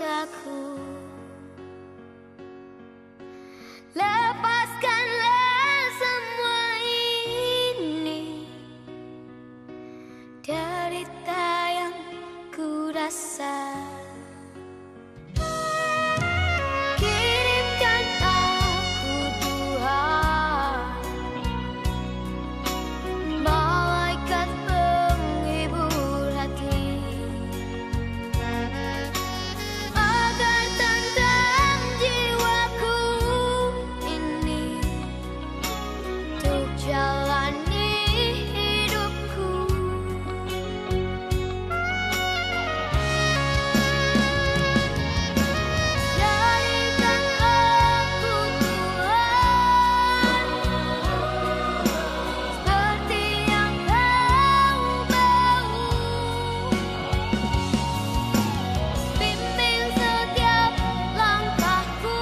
dosaku. Lepaskanlah semua ini, derita yang ku rasa. Kirimkan aku Tuhan, malaikat penghibur hati, agar tentram jiwaku ini untuk jalani hidupku. Jadikan aku Tuhan, seperti yang Kau mau. Bimbing setiap langkahku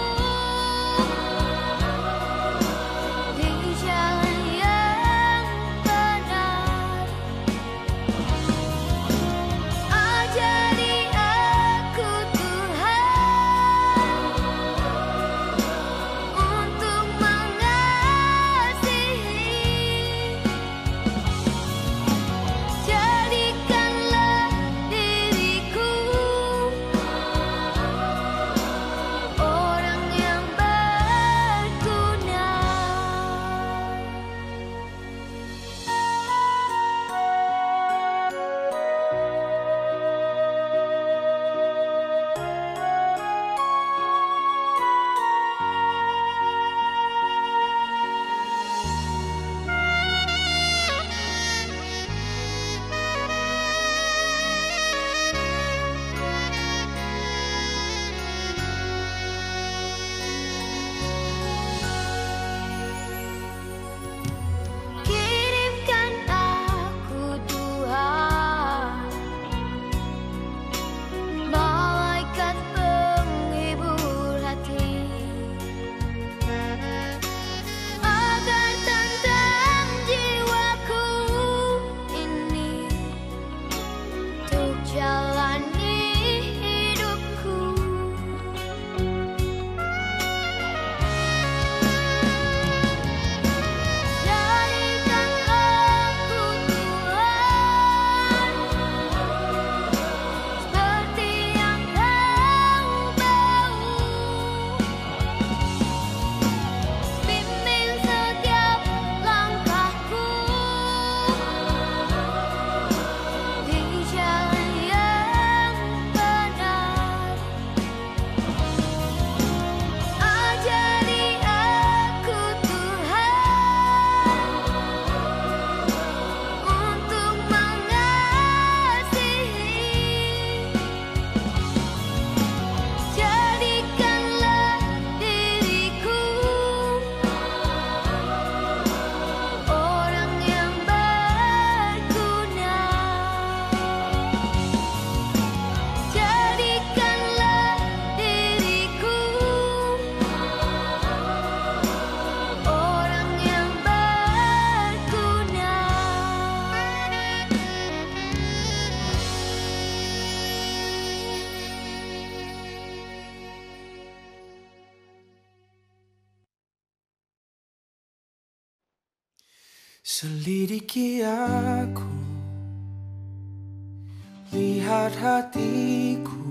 di jalan yang benar. Ajari aku Tuhan untuk mengasihi. Jadikanlah diriku orang yang berguna. Kirimkan aku Tuhan, malaikat penghibur hati, agar tentram jiwaku ini untuk jalani hidupku. Jadikan aku Tuhan, seperti yang Kau mau. Bimbing setiap langkahku di jalan yang benar. Ajari aku Tuhan untuk mengasihi. Jadikanlah diriku orang yang berguna. Jadikanlah diriku orang yang berguna. Selidiki aku, lihat hatiku,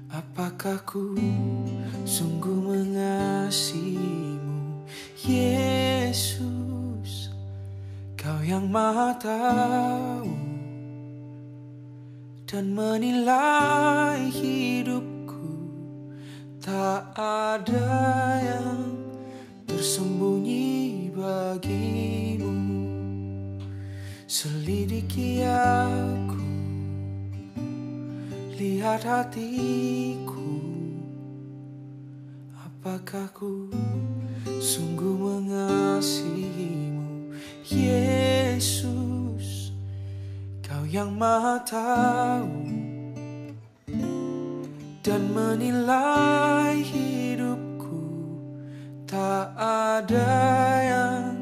apakah ku sungguh mengasihimu, Yesus. Kau yang Maha tahu dan menilai hidupku, tak ada yang tersembunyi bagimu. Selidiki aku, lihat hatiku, apakah ku sungguh mengasihimu, Yesus. Kau yang Maha tahu dan menilai hidupku, tak ada yang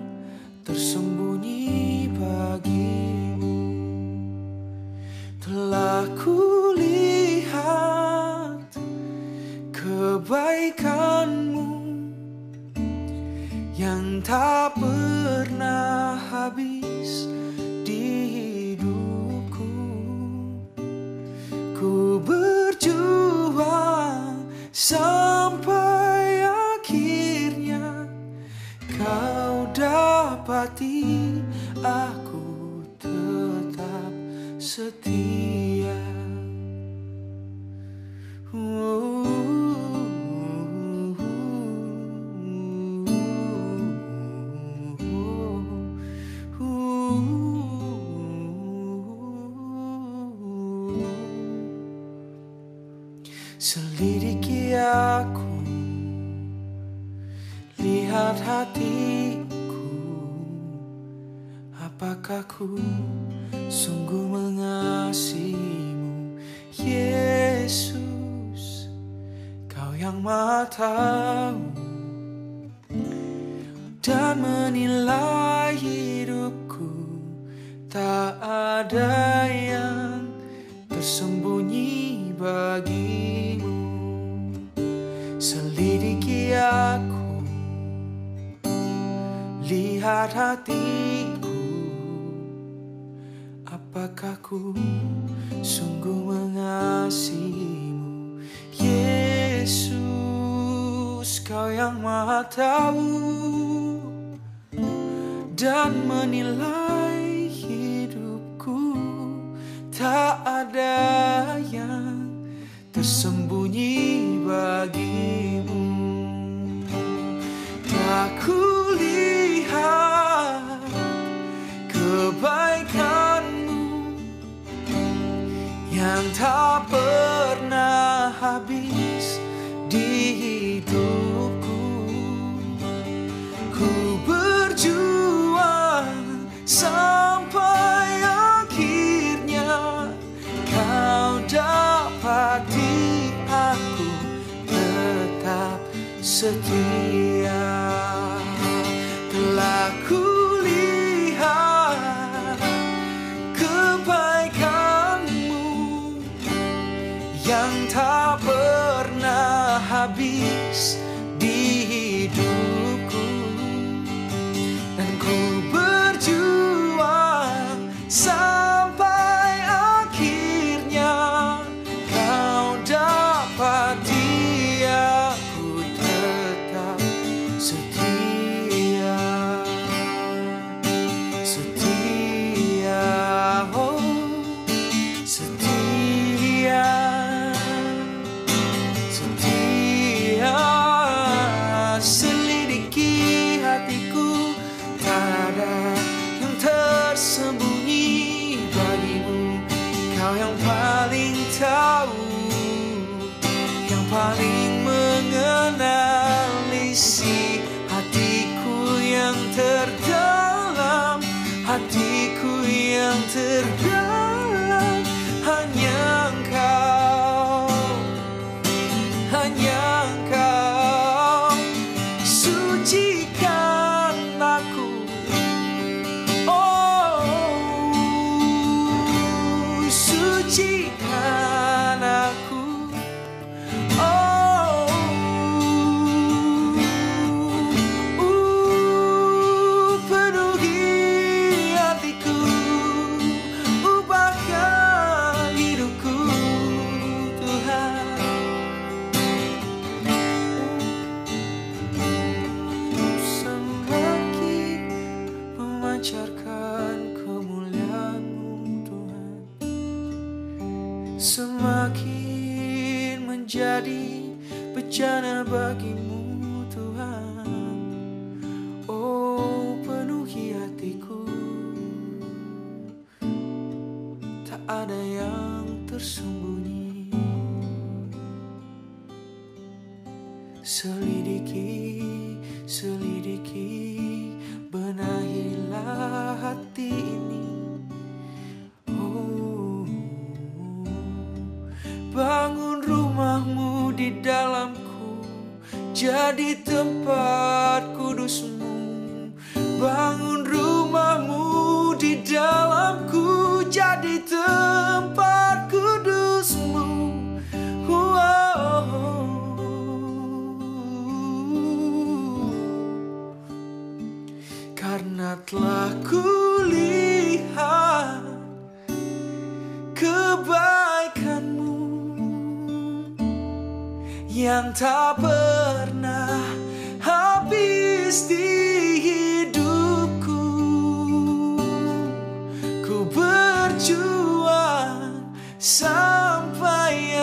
tersembunyi bagimu. Telah kulihat kebaikanmu yang tak pernah habis di hidupku. Ku berjuang sampai akhirnya kau dapati aku tetap setia. Selidiki aku, lihat hatiku, apakah ku sungguh mengasihimu, Yesus, Kau yang Maha Tahu dan menilai hidupku. Tak ada yang tersembunyi bagimu. Selidiki aku, lihat hatiku, apakah ku sungguh mengasihimu, Yesus, Kau yang Maha Tahu dan menilai hidupku. Tak ada yang tersembunyi bagimu. Tak kulihat kebaikanmu yang tak pernah habis di hidupku. Ku berjuang sampai akhirnya kau dapati aku tetap setia. Telah kulihat kebaikanmu yang tak pernah habis di hidupku, dan ku berjuang sampai akhirnya kau dapati aku tetap setia. Setia, oh setia, setia. Selidiki hatiku, tak ada yang tersembunyi bagimu. Kau yang paling tahu, yang paling mengenal isi hatiku yang terdalam, hatiku yang terdalam. Hanya Engkau, hanya Engkau sucikan aku. Sucikan aku, penuhi hatiku, ubahkan hidupku, Tuhan. Semakin memancarkan kemuliaan-Mu, Tuhan, semakin menjadi bejana bagimu, Tuhan. Oh, penuhi hatiku, tak ada yang tersembunyi. Selidiki, selidiki, benahilah hati ini. Bangun rumahmu di dalamku, jadi tempat kudusmu. Bangun rumahmu di dalamku, jadi tempat kudusmu. yang tak pernah habis di hidupku. Ku berjuang sampai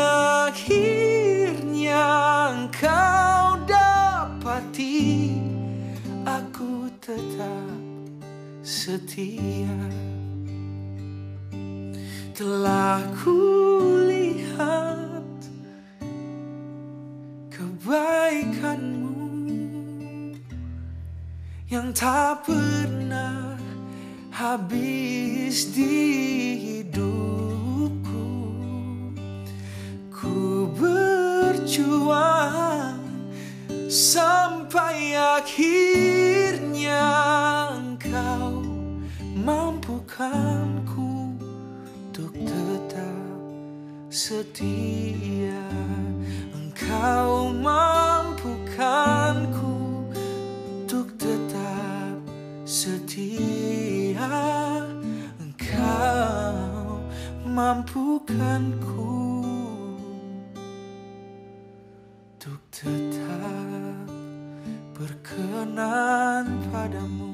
akhirnya engkau dapati aku tetap setia. Telah kulihat kebaikanmu yang tak pernah habis di hidupku. Ku berjuang sampai akhirnya engkau mampukanku untuk tetap setia. Engkau mampukanku untuk tetap setia. Engkau mampukanku untuk tetap berkenan padamu.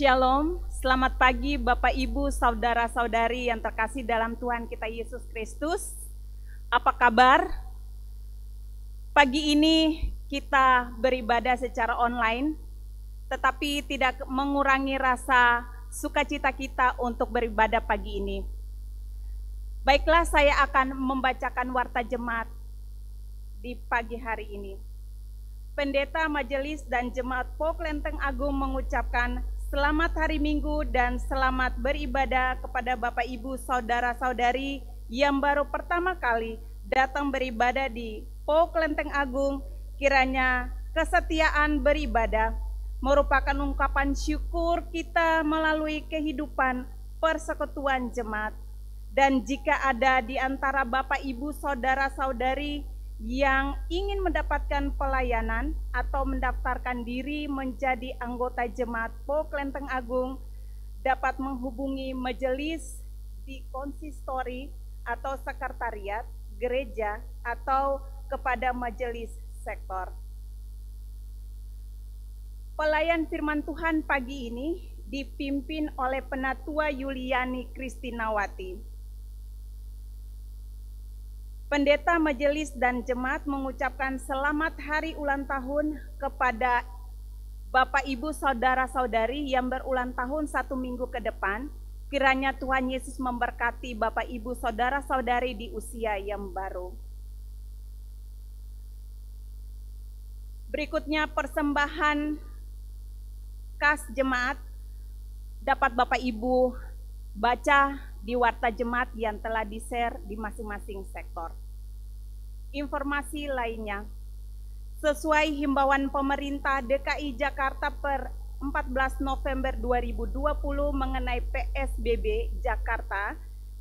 Shalom, selamat pagi Bapak Ibu, Saudara-saudari yang terkasih dalam Tuhan kita Yesus Kristus. Apa kabar? Pagi ini kita beribadah secara online, tetapi tidak mengurangi rasa sukacita kita untuk beribadah pagi ini. Baiklah, saya akan membacakan warta jemaat di pagi hari ini. Pendeta Majelis dan Jemaat Po Klenteng Agung mengucapkan selamat hari Minggu dan selamat beribadah kepada Bapak Ibu Saudara-saudari yang baru pertama kali datang beribadah di Po Klenteng Agung. Kiranya kesetiaan beribadah merupakan ungkapan syukur kita melalui kehidupan persekutuan jemaat. Dan jika ada di antara Bapak Ibu saudara-saudari yang ingin mendapatkan pelayanan atau mendaftarkan diri menjadi anggota jemaat PO Klenteng Agung, dapat menghubungi majelis di konsistori atau sekretariat gereja atau kepada majelis sektor. Pelayan firman Tuhan pagi ini dipimpin oleh Penatua Yuliani Kristinawati. Pendeta majelis dan jemaat mengucapkan selamat hari ulang tahun kepada Bapak Ibu saudara-saudari yang berulang tahun 1 minggu ke depan. Kiranya Tuhan Yesus memberkati Bapak Ibu saudara-saudari di usia yang baru. Berikutnya persembahan kas jemaat dapat Bapak Ibu baca di warta jemaat yang telah di-share di masing-masing sektor. Informasi lainnya, sesuai himbauan pemerintah DKI Jakarta per 14 November 2020 mengenai PSBB Jakarta,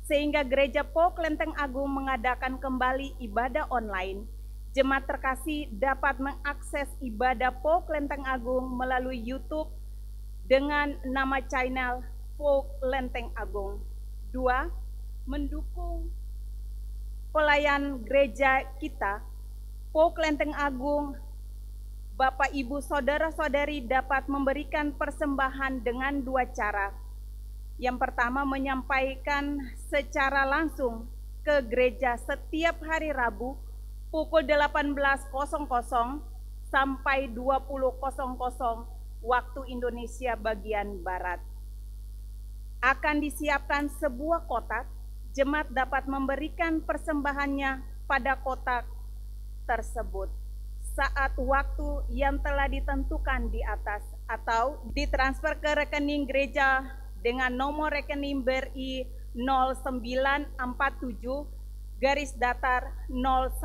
sehingga Gereja PO Klenteng Agung mengadakan kembali ibadah online. Jemaat terkasih dapat mengakses ibadah PO Klenteng Agung melalui YouTube dengan nama channel PO Klenteng Agung. 2. Mendukung pelayan gereja kita, PO Klenteng Agung. Bapak Ibu saudara-saudari dapat memberikan persembahan dengan 2 cara. Yang pertama, menyampaikan secara langsung ke gereja setiap hari Rabu pukul 18.00 sampai 20.00 waktu Indonesia bagian Barat. Akan disiapkan sebuah kotak, jemaat dapat memberikan persembahannya pada kotak tersebut saat waktu yang telah ditentukan di atas, atau ditransfer ke rekening gereja dengan nomor rekening BRI 0947 garis datar 01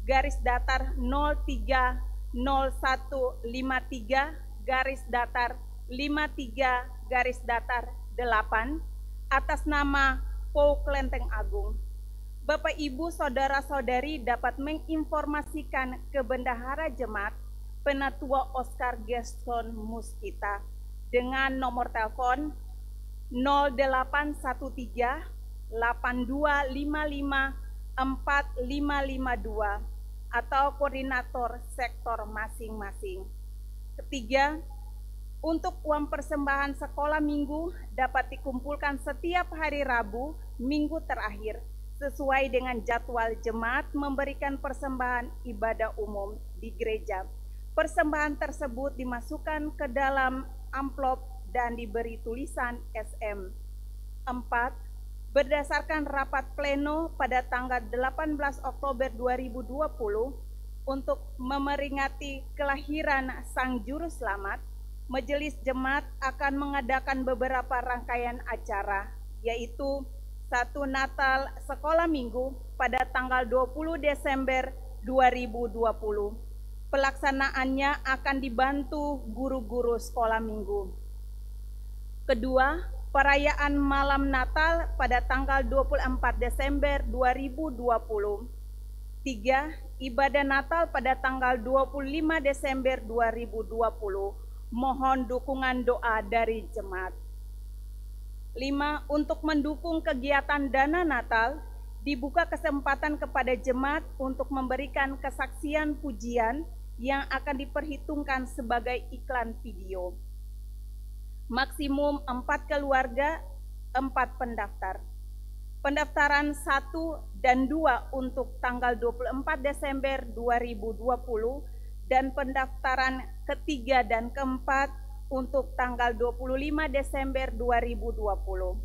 garis datar 03 0153 garis datar 53 garis datar 8 atas nama PO Klenteng Agung. Bapak Ibu saudara-saudari dapat menginformasikan ke bendahara jemaat Penatua Oscar Geston Muskita dengan nomor telepon 0813 8255 4552 atau koordinator sektor masing-masing. Ketiga, untuk uang persembahan sekolah minggu dapat dikumpulkan setiap hari Rabu minggu terakhir sesuai dengan jadwal jemaat memberikan persembahan ibadah umum di gereja. Persembahan tersebut dimasukkan ke dalam amplop dan diberi tulisan SM. 4. Berdasarkan rapat pleno pada tanggal 18 Oktober 2020 untuk memeringati kelahiran Sang Juru Selamat, Majelis Jemaat akan mengadakan beberapa rangkaian acara, yaitu 1. Natal Sekolah Minggu pada tanggal 20 Desember 2020. Pelaksanaannya akan dibantu guru-guru sekolah minggu. Kedua, perayaan Malam Natal pada tanggal 24 Desember 2020. 3. Ibadah Natal pada tanggal 25 Desember 2020. Mohon dukungan doa dari jemaat. 5. Untuk mendukung kegiatan dana Natal, dibuka kesempatan kepada jemaat untuk memberikan kesaksian pujian yang akan diperhitungkan sebagai iklan video. Maksimum 4 keluarga, 4 pendaftar. Pendaftaran 1 dan 2 untuk tanggal 24 Desember 2020 dan pendaftaran ketiga dan keempat untuk tanggal 25 Desember 2020.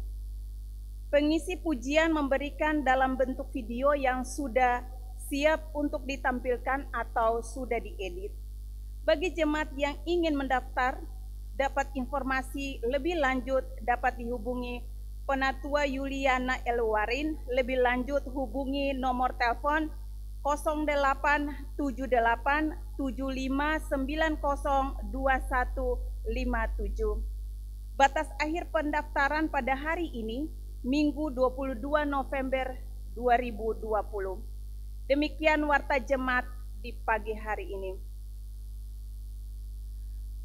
Pengisi pujian memberikan dalam bentuk video yang sudah siap untuk ditampilkan atau sudah diedit. Bagi jemaat yang ingin mendaftar, dapat informasi lebih lanjut dapat dihubungi Penatua Yuliana Elwarin. Lebih lanjut hubungi nomor telepon 087875902157. Batas akhir pendaftaran pada hari ini, Minggu 22 November 2020. Demikian warta jemaat di pagi hari ini.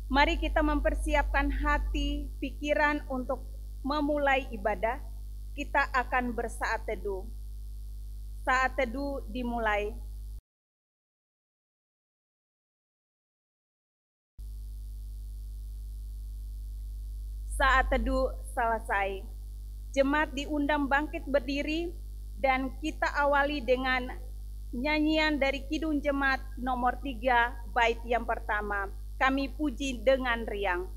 Mari kita mempersiapkan hati, pikiran untuk memulai ibadah. Kita akan bersaat teduh. Saat teduh dimulai. Saat teduh selesai. Jemaat diundang bangkit berdiri dan kita awali dengan nyanyian dari Kidung Jemaat nomor 3 bait yang pertama. Kami puji dengan riang.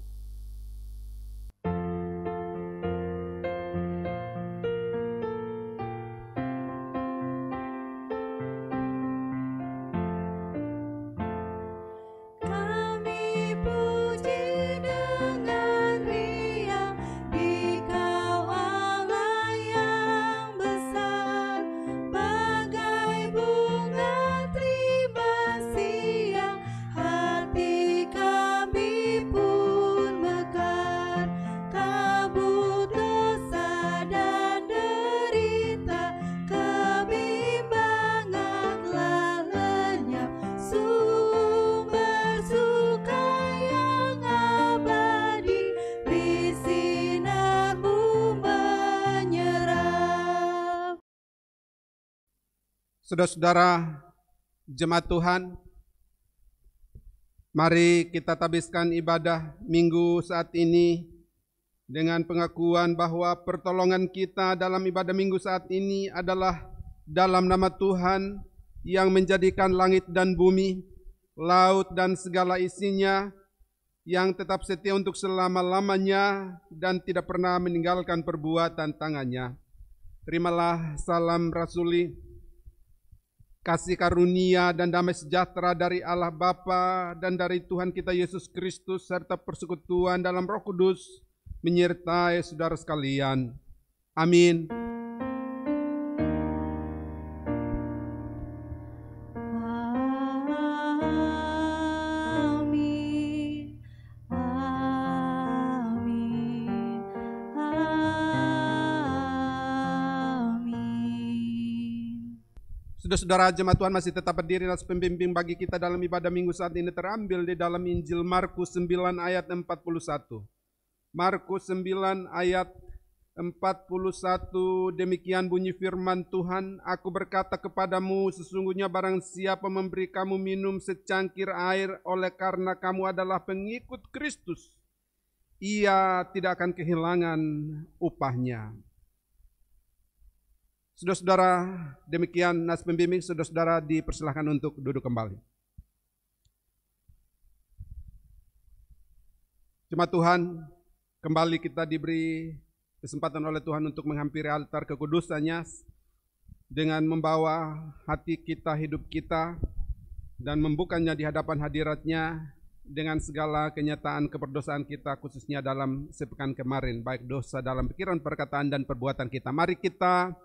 Saudara-saudara jemaat Tuhan, mari kita tabiskan ibadah minggu saat ini dengan pengakuan bahwa pertolongan kita dalam ibadah minggu saat ini adalah dalam nama Tuhan yang menjadikan langit dan bumi, laut dan segala isinya, yang tetap setia untuk selama-lamanya dan tidak pernah meninggalkan perbuatan tangannya. Terimalah salam rasuli, kasih karunia dan damai sejahtera dari Allah Bapa dan dari Tuhan kita Yesus Kristus serta persekutuan dalam Roh Kudus menyertai saudara sekalian. Amin. Saudara-saudara jemaat Tuhan masih tetap berdiri atas pembimbing bagi kita dalam ibadah minggu saat ini terambil di dalam Injil Markus 9 ayat 41. Markus 9 ayat 41, demikian bunyi firman Tuhan, aku berkata kepadamu, sesungguhnya barang siapa memberi kamu minum secangkir air oleh karena kamu adalah pengikut Kristus, ia tidak akan kehilangan upahnya. Saudara-saudara, demikian nas pembimbing, saudara-saudara dipersilahkan untuk duduk kembali. Jemaat Tuhan, kembali kita diberi kesempatan oleh Tuhan untuk menghampiri altar kekudusannya dengan membawa hati kita, hidup kita, dan membukanya di hadapan hadiratnya dengan segala kenyataan keperdosaan kita, khususnya dalam sepekan kemarin, baik dosa dalam pikiran, perkataan, dan perbuatan kita. Mari kita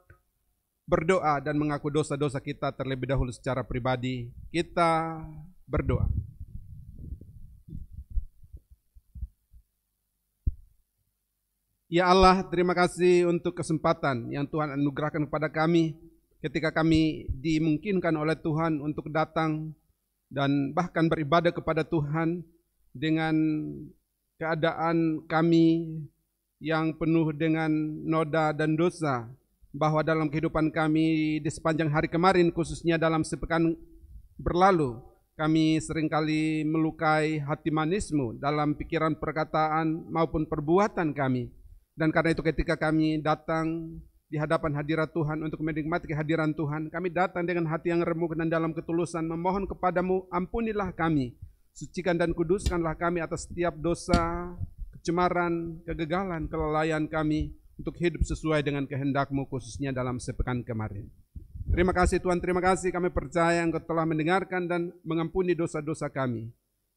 berdoa dan mengaku dosa-dosa kita terlebih dahulu secara pribadi. Kita berdoa. Ya Allah, terima kasih untuk kesempatan yang Tuhan anugerahkan kepada kami ketika kami dimungkinkan oleh Tuhan untuk datang dan bahkan beribadah kepada Tuhan dengan keadaan kami yang penuh dengan noda dan dosa, bahwa dalam kehidupan kami di sepanjang hari kemarin, khususnya dalam sepekan berlalu, kami seringkali melukai hati manismu dalam pikiran, perkataan maupun perbuatan kami. Dan karena itu ketika kami datang di hadapan hadirat Tuhan untuk menikmati kehadiran Tuhan, kami datang dengan hati yang remuk dan dalam ketulusan memohon kepadamu, ampunilah kami, sucikan dan kuduskanlah kami atas setiap dosa, kecemaran, kegagalan, kelalaian kami, untuk hidup sesuai dengan kehendak-Mu khususnya dalam sepekan kemarin. Terima kasih Tuhan, terima kasih, kami percaya Engkau telah mendengarkan dan mengampuni dosa-dosa kami.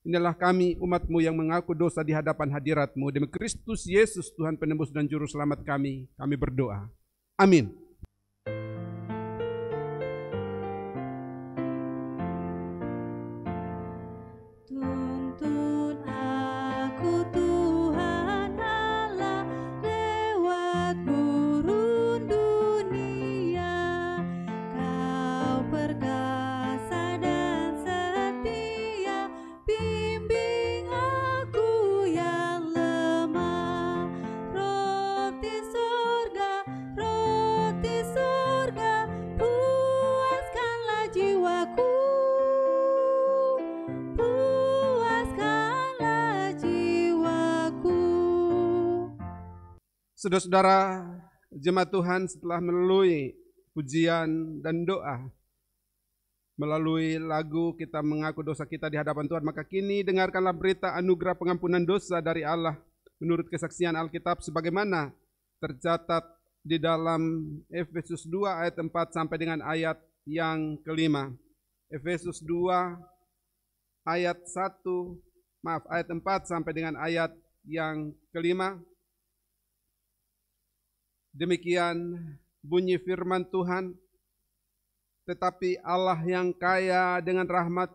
Inilah kami umat-Mu yang mengaku dosa di hadapan hadirat-Mu. Demi Kristus Yesus Tuhan penebus dan juru selamat kami berdoa. Amin. Saudara-saudara jemaat Tuhan, setelah melalui pujian dan doa, melalui lagu kita mengaku dosa kita di hadapan Tuhan, maka kini dengarkanlah berita anugerah pengampunan dosa dari Allah menurut kesaksian Alkitab sebagaimana tercatat di dalam Efesus 2 ayat 4 sampai dengan ayat yang kelima. Efesus 2 ayat 4 sampai dengan ayat yang kelima. Demikian bunyi firman Tuhan. Tetapi Allah yang kaya dengan rahmat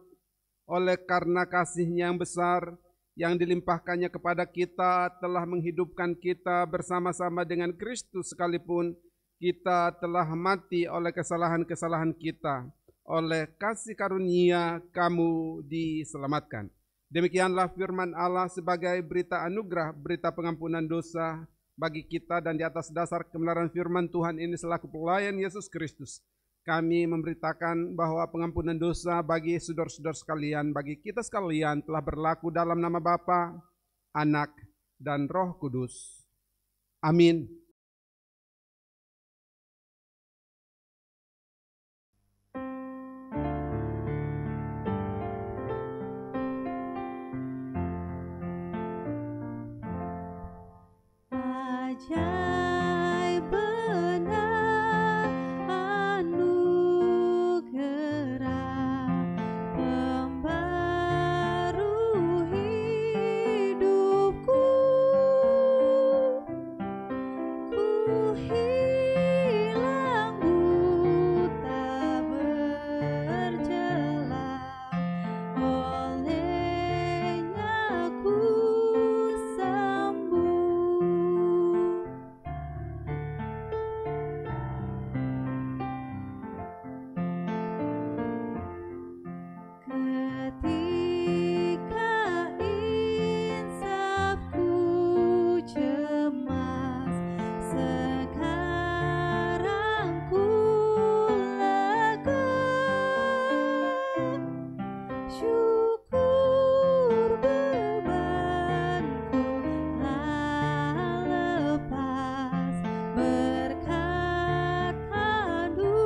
oleh karena kasih-Nya yang besar yang dilimpahkannya kepada kita telah menghidupkan kita bersama-sama dengan Kristus sekalipun kita telah mati oleh kesalahan-kesalahan kita. Oleh kasih karunia kamu diselamatkan. Demikianlah firman Allah sebagai berita anugerah, berita pengampunan dosa bagi kita, dan di atas dasar kebenaran firman Tuhan ini selaku pelayan Yesus Kristus, kami memberitakan bahwa pengampunan dosa bagi saudara-saudara sekalian, bagi kita sekalian telah berlaku dalam nama Bapa, Anak, dan Roh Kudus. Amin. Ajaib benar anugerah pembaru hidupku, ku hilang buta berjelas, olehnya ku sembuh. Ketika insafku cemas, sekarang ku lega. Syukur bebanku telah lepas berkat anugerah.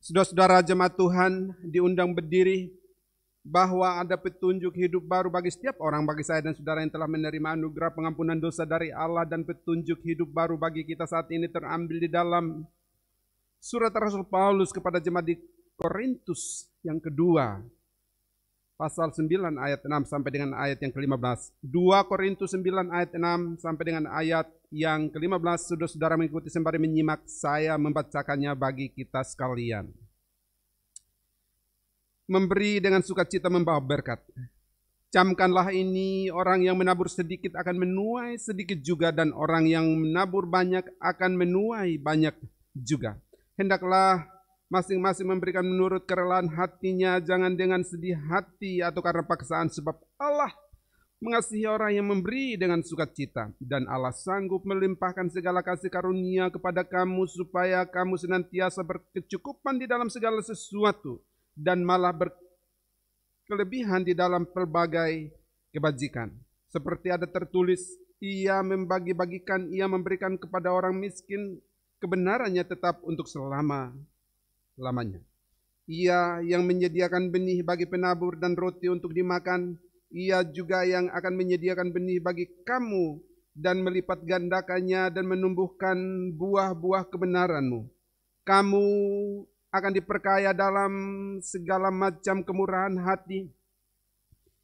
Saudara-saudara jemaat Tuhan diundang berdiri bahwa ada petunjuk hidup baru bagi setiap orang, bagi saya dan saudara yang telah menerima anugerah pengampunan dosa dari Allah, dan petunjuk hidup baru bagi kita saat ini terambil di dalam surat Rasul Paulus kepada jemaat di Korintus yang kedua, pasal 9 ayat 6 sampai dengan ayat yang ke-15. 2 Korintus 9 ayat 6 sampai dengan ayat yang ke-15. Saudara-saudara mengikuti sembari menyimak, saya membacakannya bagi kita sekalian. Memberi dengan sukacita membawa berkat. Camkanlah ini, orang yang menabur sedikit akan menuai sedikit juga, dan orang yang menabur banyak akan menuai banyak juga. Hendaklah masing-masing memberikan menurut kerelaan hatinya, jangan dengan sedih hati atau karena paksaan, sebab Allah mengasihi orang yang memberi dengan sukacita, dan Allah sanggup melimpahkan segala kasih karunia kepada kamu supaya kamu senantiasa berkecukupan di dalam segala sesuatu dan malah berkelebihan di dalam pelbagai kebajikan. Seperti ada tertulis, ia membagi-bagikan, ia memberikan kepada orang miskin, kebenarannya tetap untuk selama-lamanya. Ia yang menyediakan benih bagi penabur dan roti untuk dimakan, ia juga yang akan menyediakan benih bagi kamu dan melipat gandakannya dan menumbuhkan buah-buah kebenaranmu. Kamu akan diperkaya dalam segala macam kemurahan hati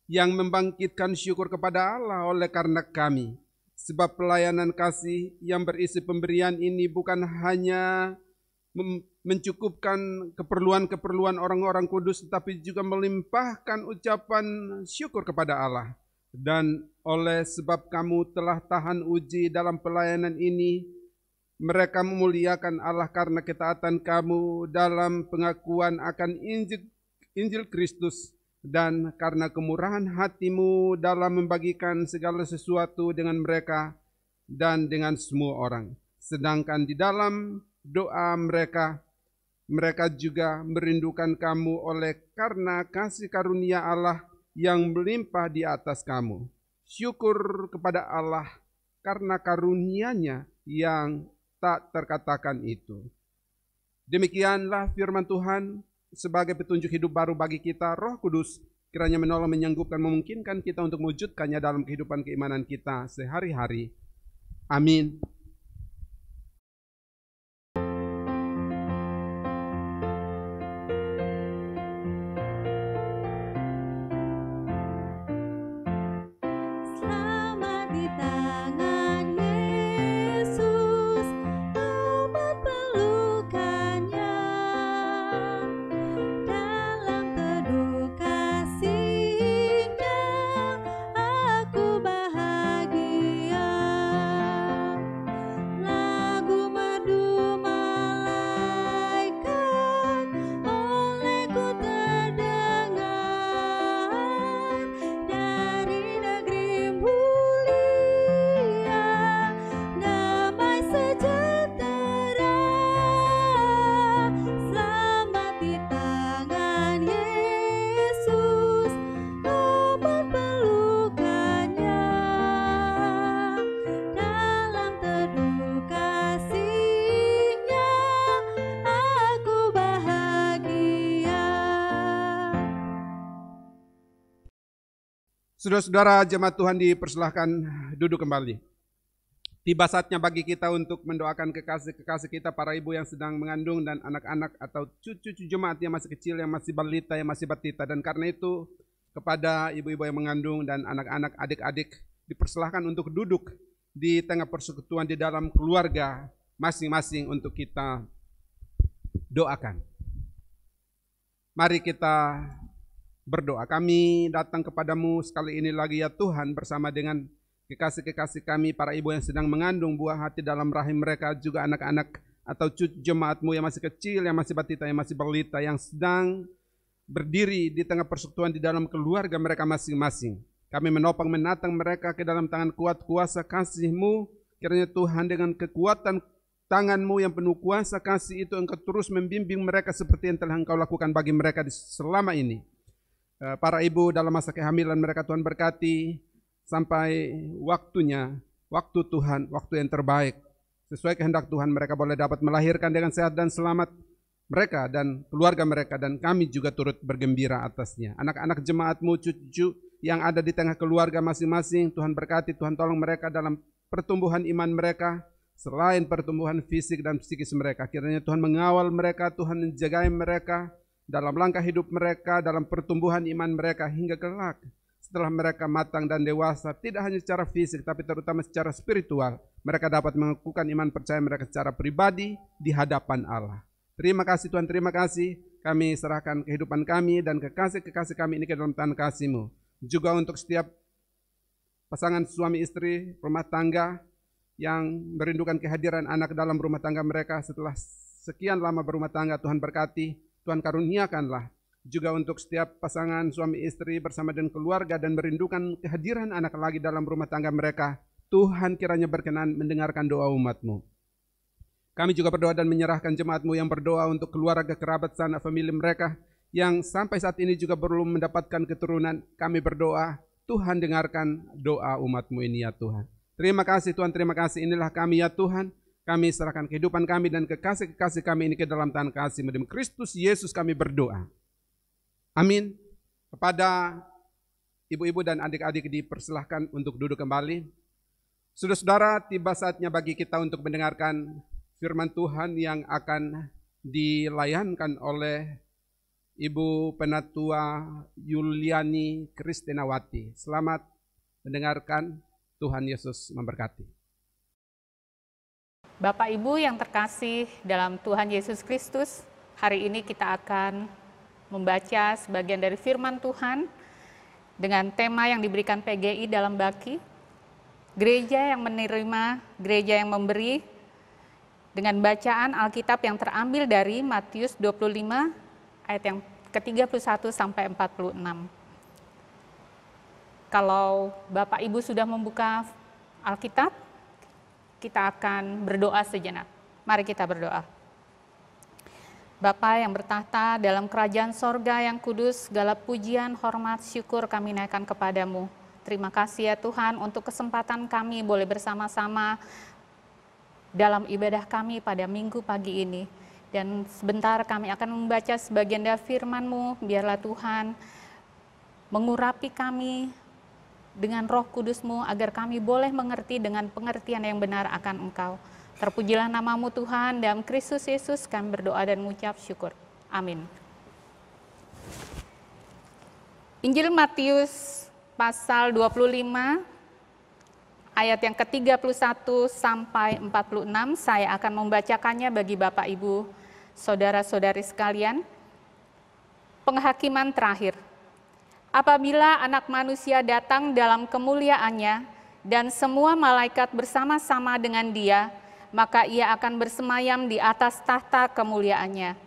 yang membangkitkan syukur kepada Allah oleh karena kami. Sebab pelayanan kasih yang berisi pemberian ini bukan hanya mencukupkan keperluan-keperluan orang-orang kudus, tetapi juga melimpahkan ucapan syukur kepada Allah. Dan oleh sebab kamu telah tahan uji dalam pelayanan ini, mereka memuliakan Allah karena ketaatan kamu dalam pengakuan akan Injil Kristus, dan karena kemurahan hatimu dalam membagikan segala sesuatu dengan mereka dan dengan semua orang. Sedangkan di dalam doa mereka Mereka juga merindukan kamu oleh karena kasih karunia Allah yang melimpah di atas kamu. Syukur kepada Allah karena karunia-Nya yang tak terkatakan itu. Demikianlah firman Tuhan sebagai petunjuk hidup baru bagi kita. Roh Kudus kiranya menolong, menyanggupkan, memungkinkan kita untuk mewujudkannya dalam kehidupan keimanan kita sehari-hari. Amin. Selamat di tangan Yesus, amat pelukannya. Dalam teduh kasih-Nya, aku bahagia. Lagu merdu malaikat olehku terdengar dari negeri mulia, damai sejahtera. Selamat di tangan Yesus, amat pelukannya. Dalam teduh kasih-Nya, aku bahagia. Saudara-saudara jemaat Tuhan dipersilahkan duduk kembali. Tiba saatnya bagi kita untuk mendoakan kekasih-kekasih kita, para ibu yang sedang mengandung dan anak-anak atau cucu-cucu jemaat yang masih kecil, yang masih balita, yang masih batita. Dan karena itu kepada ibu-ibu yang mengandung dan anak-anak, adik-adik, dipersilahkan untuk duduk di tengah persekutuan di dalam keluarga masing-masing untuk kita doakan. Mari kita berdoa. Kami datang kepadamu sekali ini lagi ya Tuhan, bersama dengan kekasih-kekasih kami, para ibu yang sedang mengandung buah hati dalam rahim mereka, juga anak-anak atau cucu jemaatmu yang masih kecil, yang masih batita, yang masih balita, yang sedang berdiri di tengah persekutuan di dalam keluarga mereka masing-masing. Kami menopang, menatang mereka ke dalam tangan kuat kuasa kasih-Mu. Kiranya Tuhan dengan kekuatan tangan-Mu yang penuh kuasa kasih itu Engkau terus membimbing mereka seperti yang telah Engkau lakukan bagi mereka selama ini. Para ibu dalam masa kehamilan mereka Tuhan berkati sampai waktunya, waktu Tuhan, waktu yang terbaik. Sesuai kehendak Tuhan mereka boleh dapat melahirkan dengan sehat dan selamat, mereka dan keluarga mereka, dan kami juga turut bergembira atasnya. Anak-anak jemaat-Mu, cucu yang ada di tengah keluarga masing-masing, Tuhan berkati, Tuhan tolong mereka dalam pertumbuhan iman mereka, selain pertumbuhan fisik dan psikis mereka. Kiranya Tuhan mengawal mereka, Tuhan menjagai mereka dalam langkah hidup mereka, dalam pertumbuhan iman mereka hingga kelak. Setelah mereka matang dan dewasa, tidak hanya secara fisik tapi terutama secara spiritual, mereka dapat mengakukan iman percaya mereka secara pribadi di hadapan Allah. Terima kasih Tuhan, terima kasih. Kami serahkan kehidupan kami dan kekasih-kekasih kami ini ke dalam tangan kasih-Mu. Juga untuk setiap pasangan suami istri, rumah tangga yang merindukan kehadiran anak dalam rumah tangga mereka setelah sekian lama berumah tangga, Tuhan berkati, Tuhan karuniakanlah. Juga untuk setiap pasangan suami istri bersama dengan keluarga dan merindukan kehadiran anak lagi dalam rumah tangga mereka, Tuhan kiranya berkenan mendengarkan doa umat-Mu. Kami juga berdoa dan menyerahkan jemaat-Mu yang berdoa untuk keluarga, kerabat, sanak famili mereka yang sampai saat ini juga belum mendapatkan keturunan. Kami berdoa, Tuhan dengarkan doa umat-Mu ini ya Tuhan. Terima kasih Tuhan, terima kasih. Inilah kami ya Tuhan. Kami serahkan kehidupan kami dan kekasih-kekasih kami ini ke dalam tangan kasih-Mu. Demi Kristus Yesus kami berdoa. Amin. Kepada ibu-ibu dan adik-adik dipersilahkan untuk duduk kembali. Saudara-saudara, tiba saatnya bagi kita untuk mendengarkan firman Tuhan yang akan dilayankan oleh Ibu Penatua Yuliani Kristinawati. Selamat mendengarkan, Tuhan Yesus memberkati. Bapak Ibu yang terkasih dalam Tuhan Yesus Kristus, hari ini kita akan membaca sebagian dari firman Tuhan dengan tema yang diberikan PGI dalam Baki, gereja yang menerima, gereja yang memberi, dengan bacaan Alkitab yang terambil dari Matius 25 ayat yang ke-31 sampai 46. Kalau Bapak Ibu sudah membuka Alkitab, kita akan berdoa sejenak. Mari kita berdoa. Bapa yang bertahta dalam kerajaan sorga yang kudus, segala pujian, hormat, syukur kami naikkan kepadamu. Terima kasih ya Tuhan untuk kesempatan kami boleh bersama-sama dalam ibadah kami pada minggu pagi ini. Dan sebentar kami akan membaca sebagian dari firman-Mu, biarlah Tuhan mengurapi kami dengan roh kudus-Mu agar kami boleh mengerti dengan pengertian yang benar akan Engkau. Terpujilah nama-Mu Tuhan, dalam Kristus Yesus kami berdoa dan mengucap syukur. Amin. Injil Matius pasal 25 ayat yang ke-31 sampai 46, saya akan membacakannya bagi Bapak Ibu, saudara-saudari sekalian. Penghakiman terakhir. Apabila Anak Manusia datang dalam kemuliaannya dan semua malaikat bersama-sama dengan Dia, maka Ia akan bersemayam di atas tahta kemuliaannya.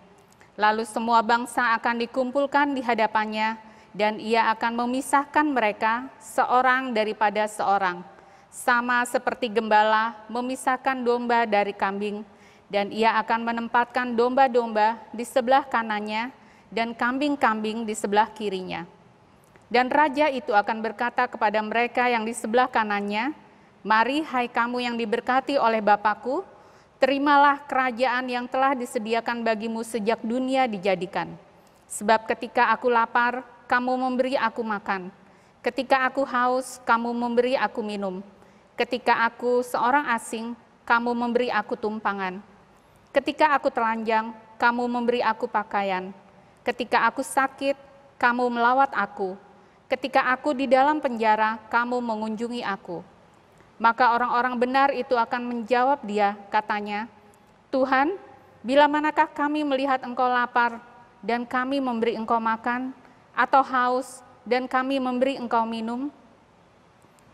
Lalu semua bangsa akan dikumpulkan di hadapannya, dan Ia akan memisahkan mereka seorang daripada seorang, sama seperti gembala memisahkan domba dari kambing, dan Ia akan menempatkan domba-domba di sebelah kanannya dan kambing-kambing di sebelah kirinya. Dan Raja itu akan berkata kepada mereka yang di sebelah kanannya, "Mari hai kamu yang diberkati oleh Bapa-Ku, terimalah kerajaan yang telah disediakan bagimu sejak dunia dijadikan. Sebab ketika aku lapar, kamu memberi aku makan. Ketika aku haus, kamu memberi aku minum. Ketika aku seorang asing, kamu memberi aku tumpangan. Ketika aku telanjang, kamu memberi aku pakaian. Ketika aku sakit, kamu melawat aku. Ketika aku di dalam penjara, kamu mengunjungi aku." Maka orang-orang benar itu akan menjawab Dia, katanya, "Tuhan, bila manakah kami melihat Engkau lapar dan kami memberi Engkau makan, atau haus dan kami memberi Engkau minum?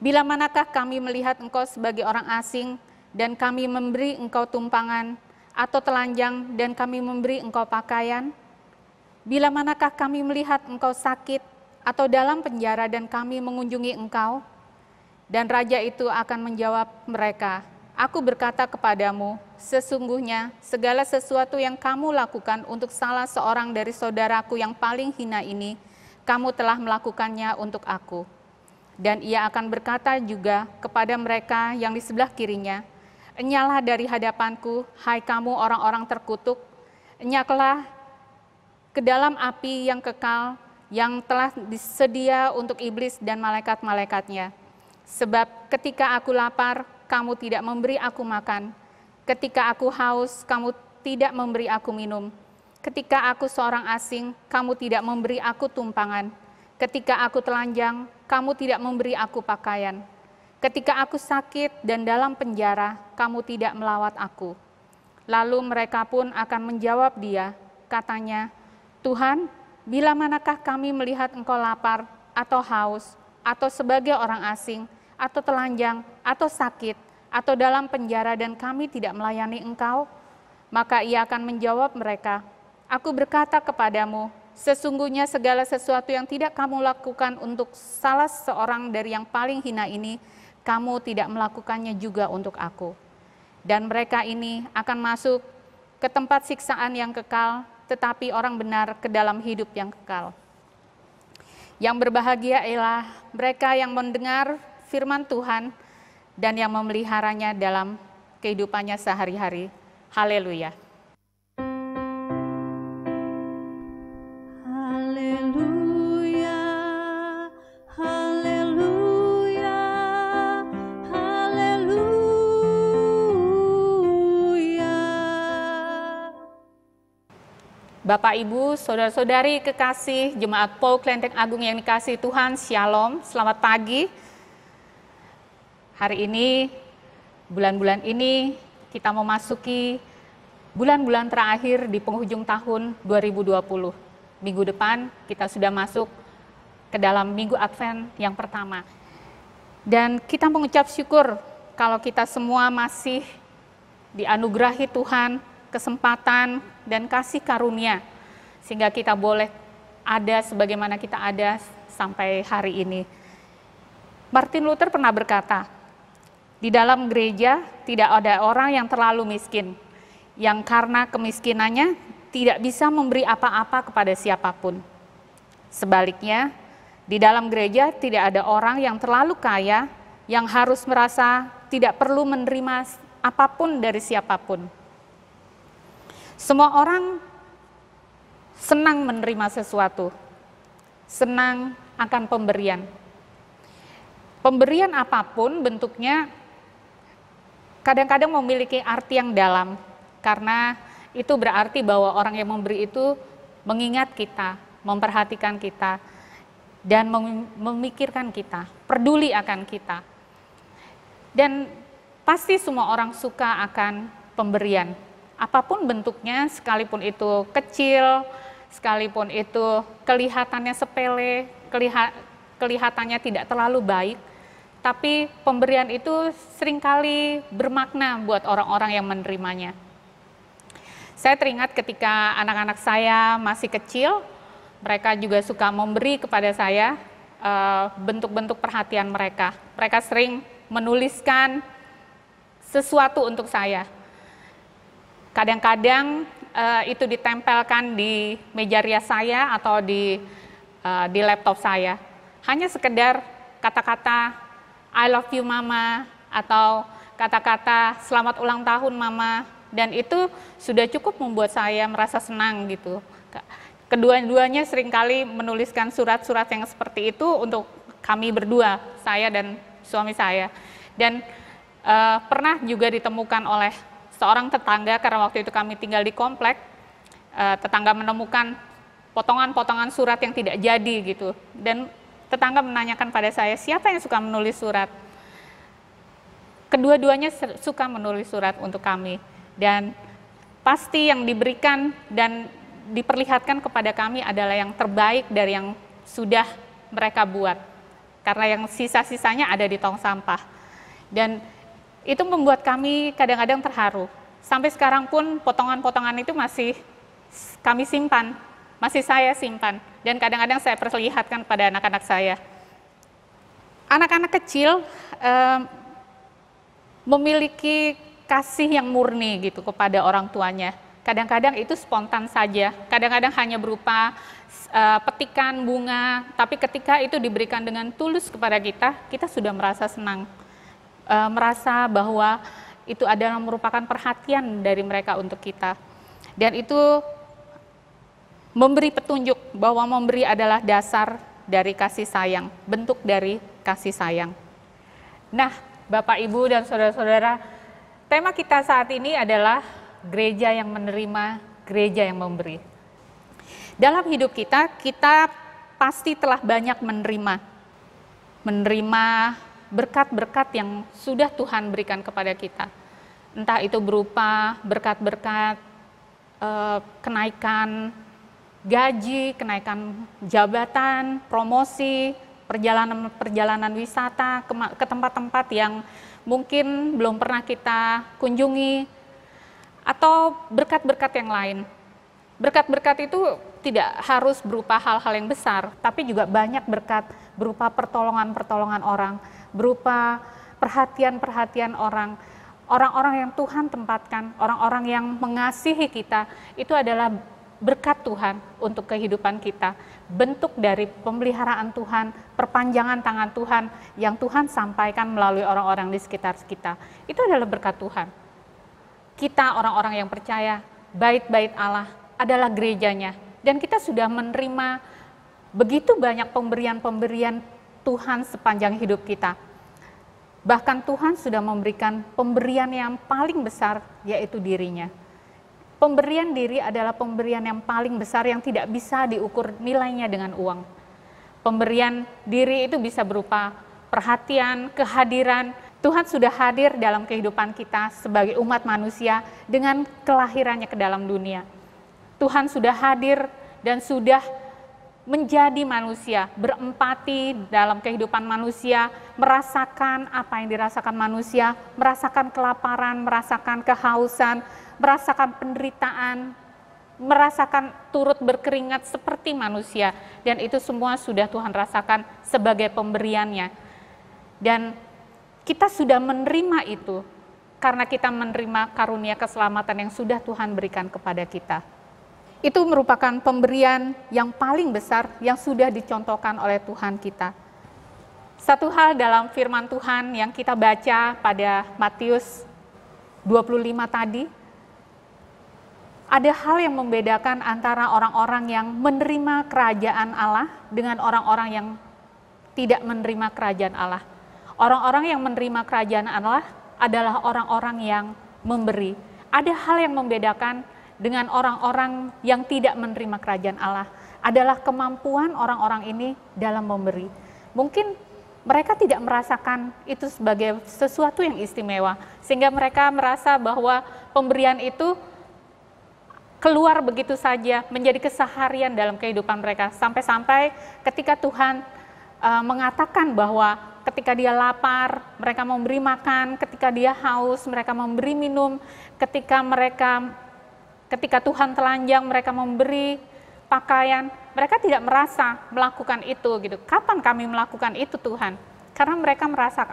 Bila manakah kami melihat Engkau sebagai orang asing dan kami memberi Engkau tumpangan, atau telanjang dan kami memberi Engkau pakaian? Bila manakah kami melihat Engkau sakit atau dalam penjara dan kami mengunjungi Engkau?" Dan Raja itu akan menjawab mereka, "Aku berkata kepadamu, sesungguhnya segala sesuatu yang kamu lakukan untuk salah seorang dari saudaraku yang paling hina ini, kamu telah melakukannya untuk aku." Dan Ia akan berkata juga kepada mereka yang di sebelah kirinya, "Enyahlah dari hadapanku, hai kamu orang-orang terkutuk, enyahlah ke dalam api yang kekal, yang telah disedia untuk iblis dan malaikat-malaikatnya. Sebab ketika aku lapar, kamu tidak memberi aku makan. Ketika aku haus, kamu tidak memberi aku minum. Ketika aku seorang asing, kamu tidak memberi aku tumpangan. Ketika aku telanjang, kamu tidak memberi aku pakaian. Ketika aku sakit dan dalam penjara, kamu tidak melawat aku." Lalu mereka pun akan menjawab Dia, katanya, "Tuhan, bila manakah kami melihat Engkau lapar atau haus, atau sebagai orang asing, atau telanjang, atau sakit, atau dalam penjara dan kami tidak melayani Engkau?" Maka Ia akan menjawab mereka, "Aku berkata kepadamu, sesungguhnya segala sesuatu yang tidak kamu lakukan untuk salah seorang dari yang paling hina ini, kamu tidak melakukannya juga untuk aku." Dan mereka ini akan masuk ke tempat siksaan yang kekal, tetapi orang benar ke dalam hidup yang kekal. Yang berbahagia ialah mereka yang mendengar firman Tuhan dan yang memeliharanya dalam kehidupannya sehari-hari. Haleluya. Haleluya, haleluya, haleluya. Bapak, Ibu, saudara-saudari kekasih Jemaat Paul Klenteng Agung yang dikasihi Tuhan, Shalom, selamat pagi. Hari ini, bulan-bulan ini, kita memasuki bulan-bulan terakhir di penghujung tahun 2020. Minggu depan kita sudah masuk ke dalam minggu Advent yang pertama. Dan kita mengucap syukur kalau kita semua masih dianugerahi Tuhan kesempatan dan kasih karunia, sehingga kita boleh ada sebagaimana kita ada sampai hari ini. Martin Luther pernah berkata, di dalam gereja tidak ada orang yang terlalu miskin, yang karena kemiskinannya tidak bisa memberi apa-apa kepada siapapun. Sebaliknya, di dalam gereja tidak ada orang yang terlalu kaya yang harus merasa tidak perlu menerima apapun dari siapapun. Semua orang senang menerima sesuatu, senang akan pemberian. Pemberian apapun bentuknya kadang-kadang memiliki arti yang dalam, karena itu berarti bahwa orang yang memberi itu mengingat kita, memperhatikan kita, dan memikirkan kita, peduli akan kita. Dan pasti semua orang suka akan pemberian, apapun bentuknya, sekalipun itu kecil, sekalipun itu kelihatannya sepele, kelihatannya tidak terlalu baik, tapi pemberian itu seringkali bermakna buat orang-orang yang menerimanya. Saya teringat ketika anak-anak saya masih kecil, mereka juga suka memberi kepada saya bentuk-bentuk perhatian mereka. Mereka sering menuliskan sesuatu untuk saya. Kadang-kadang itu ditempelkan di meja rias saya atau di laptop saya. Hanya sekedar kata-kata I love you mama, atau kata-kata selamat ulang tahun mama, dan itu sudah cukup membuat saya merasa senang gitu. Kedua-duanya seringkali menuliskan surat-surat yang seperti itu untuk kami berdua, saya dan suami saya. Dan pernah juga ditemukan oleh seorang tetangga, karena waktu itu kami tinggal di komplek, tetangga menemukan potongan-potongan surat yang tidak jadi gitu. Dan tetangga menanyakan pada saya, siapa yang suka menulis surat? Kedua-duanya suka menulis surat untuk kami. Dan pasti yang diberikan dan diperlihatkan kepada kami adalah yang terbaik dari yang sudah mereka buat. Karena yang sisa-sisanya ada di tong sampah. Dan itu membuat kami kadang-kadang terharu. Sampai sekarang pun potongan-potongan itu masih kami simpan, masih saya simpan. Dan kadang-kadang saya perlihatkan pada anak-anak saya. Anak-anak kecil memiliki kasih yang murni gitu kepada orang tuanya. Kadang-kadang itu spontan saja, kadang-kadang hanya berupa petikan bunga, tapi ketika itu diberikan dengan tulus kepada kita, kita sudah merasa senang. Merasa bahwa itu adalah merupakan perhatian dari mereka untuk kita. Dan itu memberi petunjuk bahwa memberi adalah dasar dari kasih sayang, bentuk dari kasih sayang. Nah, Bapak, Ibu, dan saudara-saudara, tema kita saat ini adalah gereja yang menerima, gereja yang memberi. Dalam hidup kita, kita pasti telah banyak menerima berkat-berkat yang sudah Tuhan berikan kepada kita. Entah itu berupa berkat-berkat kenaikan gaji, kenaikan jabatan, promosi, perjalanan wisata ke tempat-tempat yang mungkin belum pernah kita kunjungi, atau berkat-berkat yang lain. Berkat-berkat itu tidak harus berupa hal-hal yang besar, tapi juga banyak berkat berupa pertolongan-pertolongan orang, berupa perhatian-perhatian orang, orang-orang yang Tuhan tempatkan, orang-orang yang mengasihi kita, itu adalah berkat Tuhan untuk kehidupan kita, bentuk dari pemeliharaan Tuhan, perpanjangan tangan Tuhan yang Tuhan sampaikan melalui orang-orang di sekitar kita. Itu adalah berkat Tuhan. Kita orang-orang yang percaya, bait-bait Allah adalah gerejanya, dan kita sudah menerima begitu banyak pemberian-pemberian Tuhan sepanjang hidup kita. Bahkan Tuhan sudah memberikan pemberian yang paling besar, yaitu dirinya. Pemberian diri adalah pemberian yang paling besar yang tidak bisa diukur nilainya dengan uang. Pemberian diri itu bisa berupa perhatian, kehadiran. Tuhan sudah hadir dalam kehidupan kita sebagai umat manusia dengan kelahirannya ke dalam dunia. Tuhan sudah hadir dan sudah menjadi manusia, berempati dalam kehidupan manusia, merasakan apa yang dirasakan manusia, merasakan kelaparan, merasakan kehausan, merasakan penderitaan, merasakan turut berkeringat seperti manusia, dan itu semua sudah Tuhan rasakan sebagai pemberiannya. Dan kita sudah menerima itu karena kita menerima karunia keselamatan yang sudah Tuhan berikan kepada kita. Itu merupakan pemberian yang paling besar yang sudah dicontohkan oleh Tuhan kita. Satu hal dalam firman Tuhan yang kita baca pada Matius 25 tadi, ada hal yang membedakan antara orang-orang yang menerima kerajaan Allah dengan orang-orang yang tidak menerima kerajaan Allah. Orang-orang yang menerima kerajaan Allah adalah orang-orang yang memberi. Ada hal yang membedakan dengan orang-orang yang tidak menerima kerajaan Allah, adalah kemampuan orang-orang ini dalam memberi. Mungkin mereka tidak merasakan itu sebagai sesuatu yang istimewa, sehingga mereka merasa bahwa pemberian itu keluar begitu saja, menjadi keseharian dalam kehidupan mereka. Sampai-sampai ketika Tuhan mengatakan bahwa ketika dia lapar, mereka memberi makan, ketika dia haus, mereka memberi minum, ketika Tuhan telanjang, mereka memberi pakaian, mereka tidak merasa melakukan itu gitu. Kapan kami melakukan itu Tuhan? Karena mereka merasa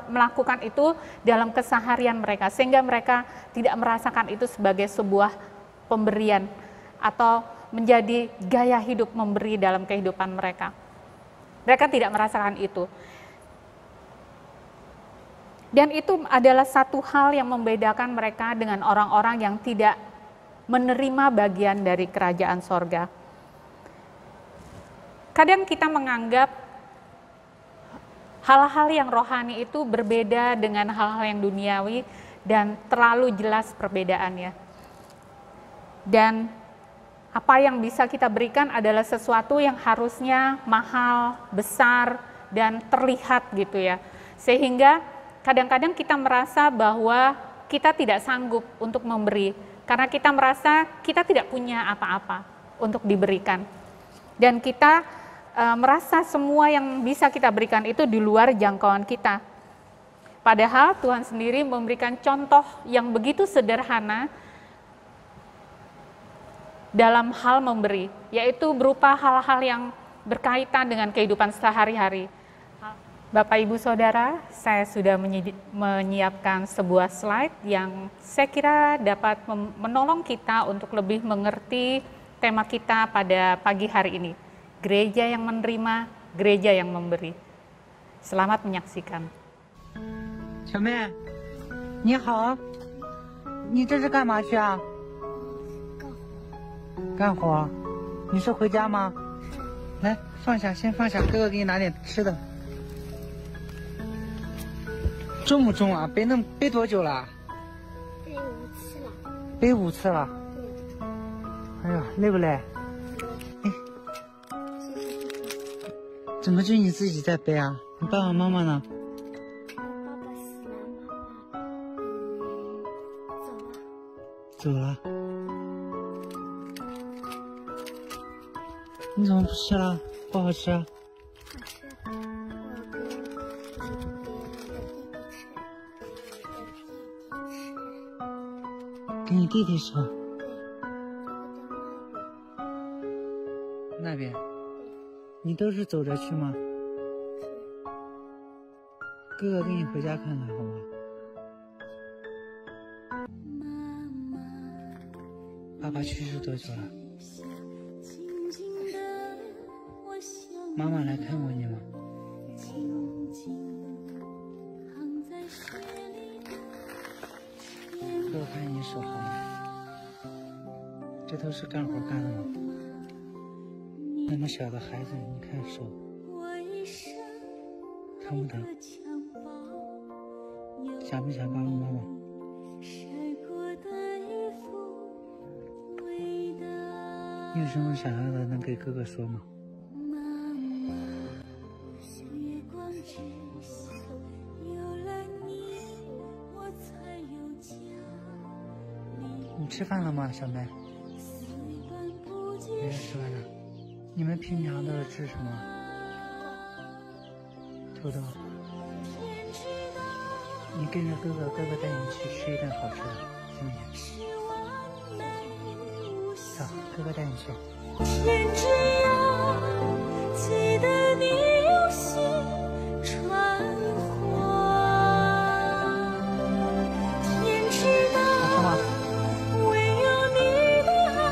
melakukan itu dalam keseharian mereka, sehingga mereka tidak merasakan itu sebagai sebuah pemberian atau menjadi gaya hidup memberi dalam kehidupan mereka. Mereka tidak merasakan itu. Dan itu adalah satu hal yang membedakan mereka dengan orang-orang yang tidak menerima bagian dari kerajaan sorga. Kadang kita menganggap hal-hal yang rohani itu berbeda dengan hal-hal yang duniawi dan terlalu jelas perbedaannya. Dan apa yang bisa kita berikan adalah sesuatu yang harusnya mahal, besar, dan terlihat gitu ya. Sehingga kadang-kadang kita merasa bahwa kita tidak sanggup untuk memberi, karena kita merasa kita tidak punya apa-apa untuk diberikan. Dan kita merasa semua yang bisa kita berikan itu di luar jangkauan kita. Padahal Tuhan sendiri memberikan contoh yang begitu sederhana dalam hal memberi, yaitu berupa hal-hal yang berkaitan dengan kehidupan sehari-hari. Bapak, Ibu, Saudara, saya sudah menyiapkan sebuah slide yang saya kira dapat menolong kita untuk lebih mengerti tema kita pada pagi hari ini. Gereja yang menerima, gereja yang memberi. Selamat menyaksikan. 小妹，你好，你这是干嘛去啊？干活。你是回家吗？来，放下，先放下，哥哥给你拿点吃的。重不重啊？背多久了？背5次了。哎呀，累不累？哎，怎么就你自己在背啊？你爸爸妈妈呢？走了。你怎么不吃了？不好吃啊？给你弟弟吃。那边，你都是走着去吗？哥哥跟你回家看看，好吗？爸爸去世多久了？妈妈来看过你吗？哥哥看你手好吗？这都是干活干的吗？那么小的孩子，你看手疼不疼？想不想爸爸妈妈？你有什么想要的能给哥哥说吗？你吃饭了吗，小妹？没人吃饭呢。你们平常都是吃什么？豆豆，你跟着哥哥，哥哥带你去吃一顿好吃的，行不行？走，哥哥带你去。天之涯，记得你有心传话。天之大，唯有你的爱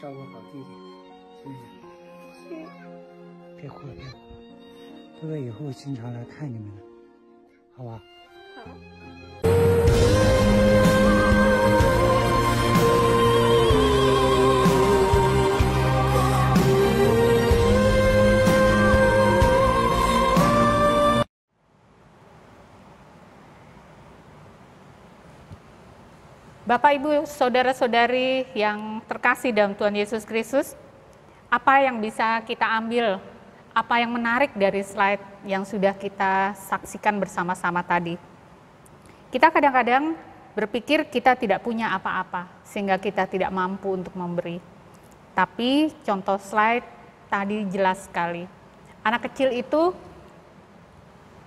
照顾好弟弟，是不是？是。别哭了，别哭了，哥哥以后经常来看你们的，好吧？好。Bapak, Ibu, Saudara-saudari yang terkasih dalam Tuhan Yesus Kristus, apa yang bisa kita ambil, apa yang menarik dari slide yang sudah kita saksikan bersama-sama tadi? Kita kadang-kadang berpikir kita tidak punya apa-apa, sehingga kita tidak mampu untuk memberi. Tapi contoh slide tadi jelas sekali. Anak kecil itu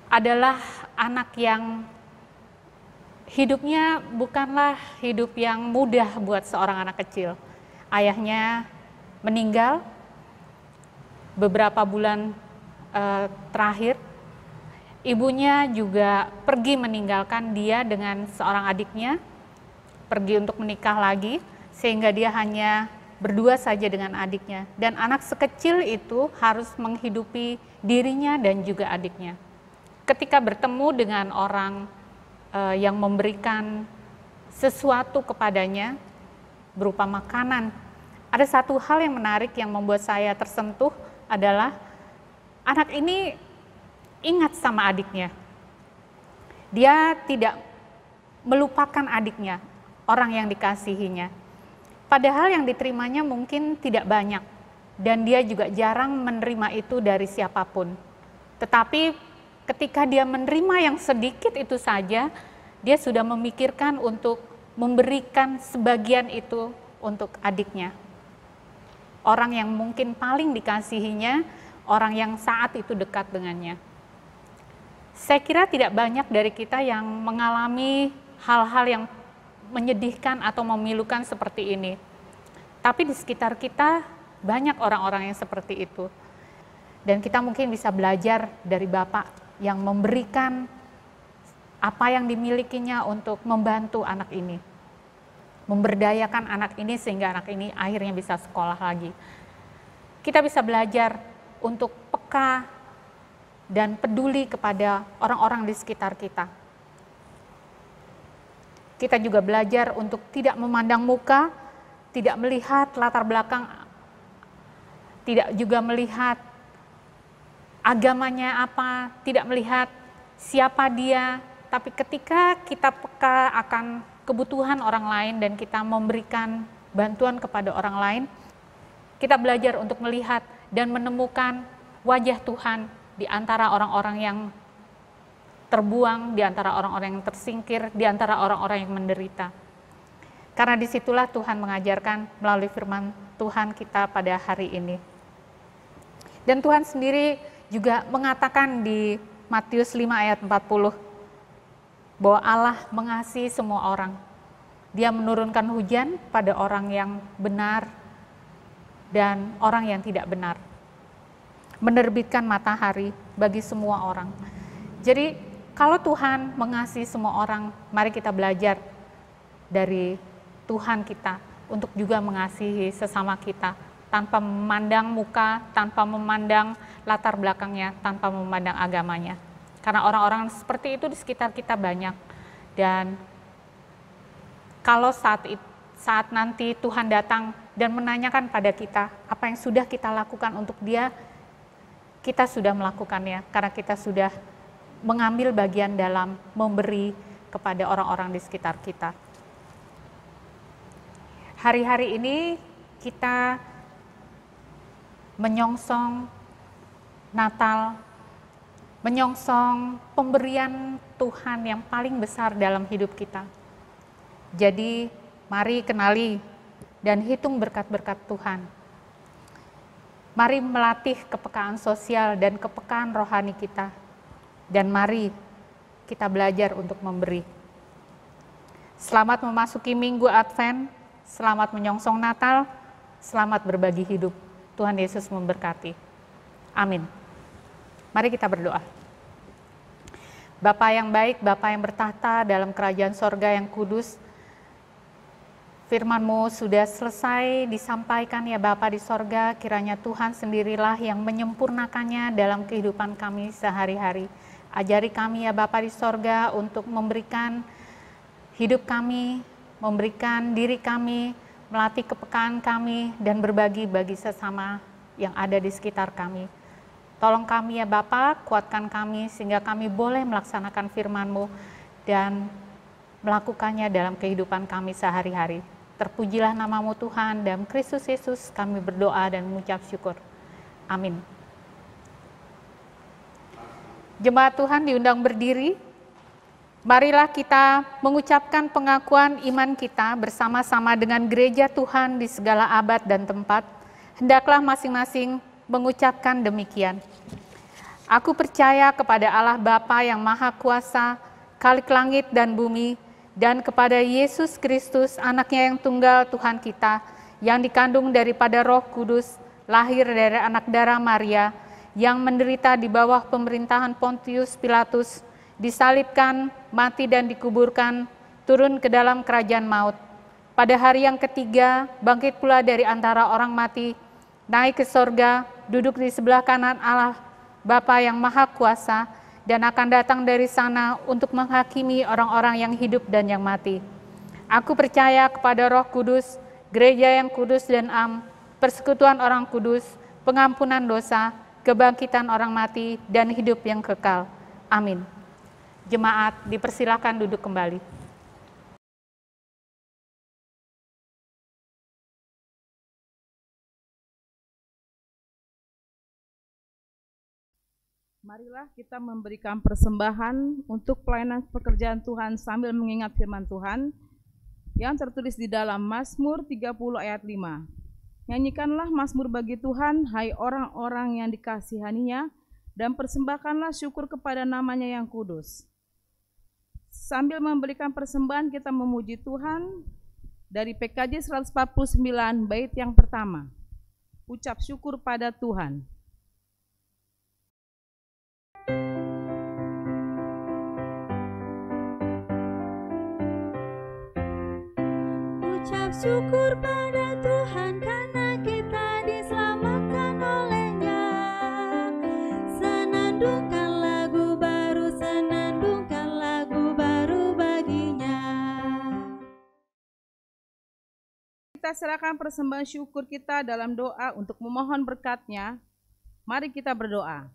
adalah anak yang hidupnya bukanlah hidup yang mudah buat seorang anak kecil. Ayahnya meninggal beberapa bulan terakhir. Ibunya juga pergi meninggalkan dia dengan seorang adiknya, pergi untuk menikah lagi, sehingga dia hanya berdua saja dengan adiknya. Dan anak sekecil itu harus menghidupi dirinya dan juga adiknya. Ketika bertemu dengan orang yang memberikan sesuatu kepadanya berupa makanan. Ada satu hal yang menarik yang membuat saya tersentuh adalah anak ini ingat sama adiknya. Dia tidak melupakan adiknya, orang yang dikasihinya. Padahal yang diterimanya mungkin tidak banyak dan dia juga jarang menerima itu dari siapapun. Tetapi ketika dia menerima yang sedikit itu saja, dia sudah memikirkan untuk memberikan sebagian itu untuk adiknya. Orang yang mungkin paling dikasihinya, orang yang saat itu dekat dengannya. Saya kira tidak banyak dari kita yang mengalami hal-hal yang menyedihkan atau memilukan seperti ini. Tapi di sekitar kita banyak orang-orang yang seperti itu. Dan kita mungkin bisa belajar dari Bapak yang memberikan apa yang dimilikinya untuk membantu anak ini. Memberdayakan anak ini sehingga anak ini akhirnya bisa sekolah lagi. Kita bisa belajar untuk peka dan peduli kepada orang-orang di sekitar kita. Kita juga belajar untuk tidak memandang muka, tidak melihat latar belakang, tidak juga melihat agamanya apa, tidak melihat siapa dia, tapi ketika kita peka akan kebutuhan orang lain dan kita memberikan bantuan kepada orang lain, kita belajar untuk melihat dan menemukan wajah Tuhan di antara orang-orang yang terbuang, di antara orang-orang yang tersingkir, di antara orang-orang yang menderita. Karena disitulah Tuhan mengajarkan melalui firman Tuhan kita pada hari ini. Dan Tuhan sendiri juga mengatakan di Matius 5 ayat 40 bahwa Allah mengasihi semua orang. Dia menurunkan hujan pada orang yang benar dan orang yang tidak benar. Menerbitkan matahari bagi semua orang. Jadi kalau Tuhan mengasihi semua orang, mari kita belajar dari Tuhan kita untuk juga mengasihi sesama kita tanpa memandang muka, tanpa memandang latar belakangnya, tanpa memandang agamanya. Karena orang-orang seperti itu di sekitar kita banyak. Dan kalau saat nanti Tuhan datang dan menanyakan pada kita apa yang sudah kita lakukan untuk dia, kita sudah melakukannya karena kita sudah mengambil bagian dalam memberi kepada orang-orang di sekitar kita. Hari-hari ini kita menyongsong Natal, menyongsong pemberian Tuhan yang paling besar dalam hidup kita. Jadi mari kenali dan hitung berkat-berkat Tuhan. Mari melatih kepekaan sosial dan kepekaan rohani kita. Dan mari kita belajar untuk memberi. Selamat memasuki Minggu Advent, selamat menyongsong Natal, selamat berbagi hidup. Tuhan Yesus memberkati. Amin. Mari kita berdoa. Bapa yang baik, Bapa yang bertahta dalam kerajaan sorga yang kudus, Firman-Mu sudah selesai disampaikan ya Bapa di sorga, kiranya Tuhan sendirilah yang menyempurnakannya dalam kehidupan kami sehari-hari. Ajari kami ya Bapa di sorga untuk memberikan hidup kami, memberikan diri kami, melatih kepekaan kami, dan berbagi bagi sesama yang ada di sekitar kami. Tolong kami ya Bapa, kuatkan kami sehingga kami boleh melaksanakan firman-Mu dan melakukannya dalam kehidupan kami sehari-hari. Terpujilah nama-Mu Tuhan, dalam Kristus Yesus kami berdoa dan mengucap syukur. Amin. Jemaat Tuhan diundang berdiri. Marilah kita mengucapkan pengakuan iman kita bersama-sama dengan gereja Tuhan di segala abad dan tempat. Hendaklah masing-masing mengucapkan demikian. Aku percaya kepada Allah Bapa yang Maha Kuasa, Khalik langit dan bumi, dan kepada Yesus Kristus, anaknya yang tunggal Tuhan kita, yang dikandung daripada Roh Kudus, lahir dari anak darah Maria, yang menderita di bawah pemerintahan Pontius Pilatus, disalibkan, mati dan dikuburkan, turun ke dalam kerajaan maut. Pada hari yang ketiga, bangkit pula dari antara orang mati, naik ke sorga, duduk di sebelah kanan Allah Bapa yang Maha Kuasa, dan akan datang dari sana untuk menghakimi orang-orang yang hidup dan yang mati. Aku percaya kepada Roh Kudus, gereja yang kudus dan am, persekutuan orang kudus, pengampunan dosa, kebangkitan orang mati, dan hidup yang kekal. Amin. Jemaat dipersilakan duduk kembali. Marilah kita memberikan persembahan untuk pelayanan pekerjaan Tuhan sambil mengingat firman Tuhan yang tertulis di dalam Mazmur 30 ayat 5. Nyanyikanlah mazmur bagi Tuhan, hai orang-orang yang dikasihaninya, dan persembahkanlah syukur kepada namanya yang kudus. Sambil memberikan persembahan kita memuji Tuhan dari PKJ 149 bait yang pertama. Ucap syukur pada Tuhan. Ucap syukur pada Tuhan karena kita diselamatkan oleh-Nya. Senandungkan lagu baru, senandungkan lagu baru baginya. Kita serahkan persembahan syukur kita dalam doa untuk memohon berkat-Nya. Mari kita berdoa.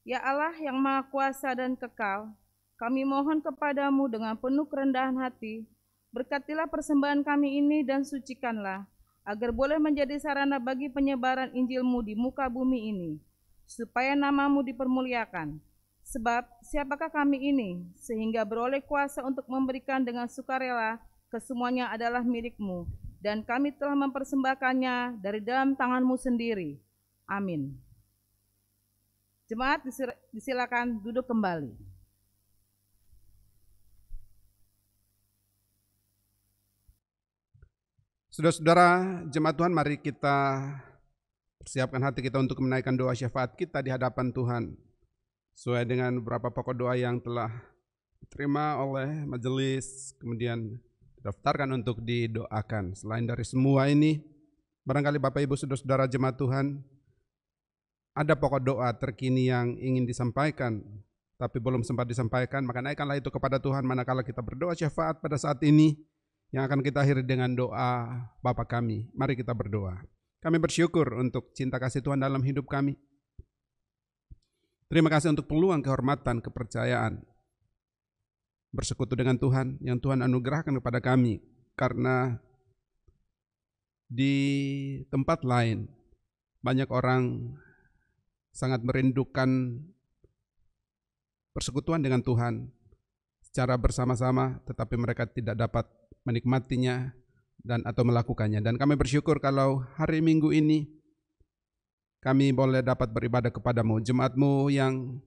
Ya Allah yang Maha Kuasa dan kekal, kami mohon kepadamu dengan penuh kerendahan hati, berkatilah persembahan kami ini dan sucikanlah, agar boleh menjadi sarana bagi penyebaran Injil-Mu di muka bumi ini, supaya nama-Mu dipermuliakan. Sebab siapakah kami ini, sehingga beroleh kuasa untuk memberikan dengan sukarela, kesemuanya adalah milik-Mu, dan kami telah mempersembahkannya dari dalam tangan-Mu sendiri. Amin. Jemaat disilakan duduk kembali. Saudara-saudara, jemaat Tuhan, mari kita persiapkan hati kita untuk menaikkan doa syafaat kita di hadapan Tuhan. Sesuai dengan beberapa pokok doa yang telah diterima oleh majelis, kemudian didaftarkan untuk didoakan. Selain dari semua ini, barangkali Bapak Ibu saudara-saudara jemaat Tuhan, ada pokok doa terkini yang ingin disampaikan, tapi belum sempat disampaikan, maka naikkanlah itu kepada Tuhan manakala kita berdoa syafaat pada saat ini, yang akan kita akhiri dengan doa Bapa kami. Mari kita berdoa. Kami bersyukur untuk cinta kasih Tuhan dalam hidup kami. Terima kasih untuk peluang, kehormatan, kepercayaan bersekutu dengan Tuhan yang Tuhan anugerahkan kepada kami. Karena di tempat lain banyak orang sangat merindukan persekutuan dengan Tuhan secara bersama-sama, tetapi mereka tidak dapat menikmatinya dan atau melakukannya. Dan kami bersyukur kalau hari Minggu ini kami boleh dapat beribadah kepadamu, jemaatmu yang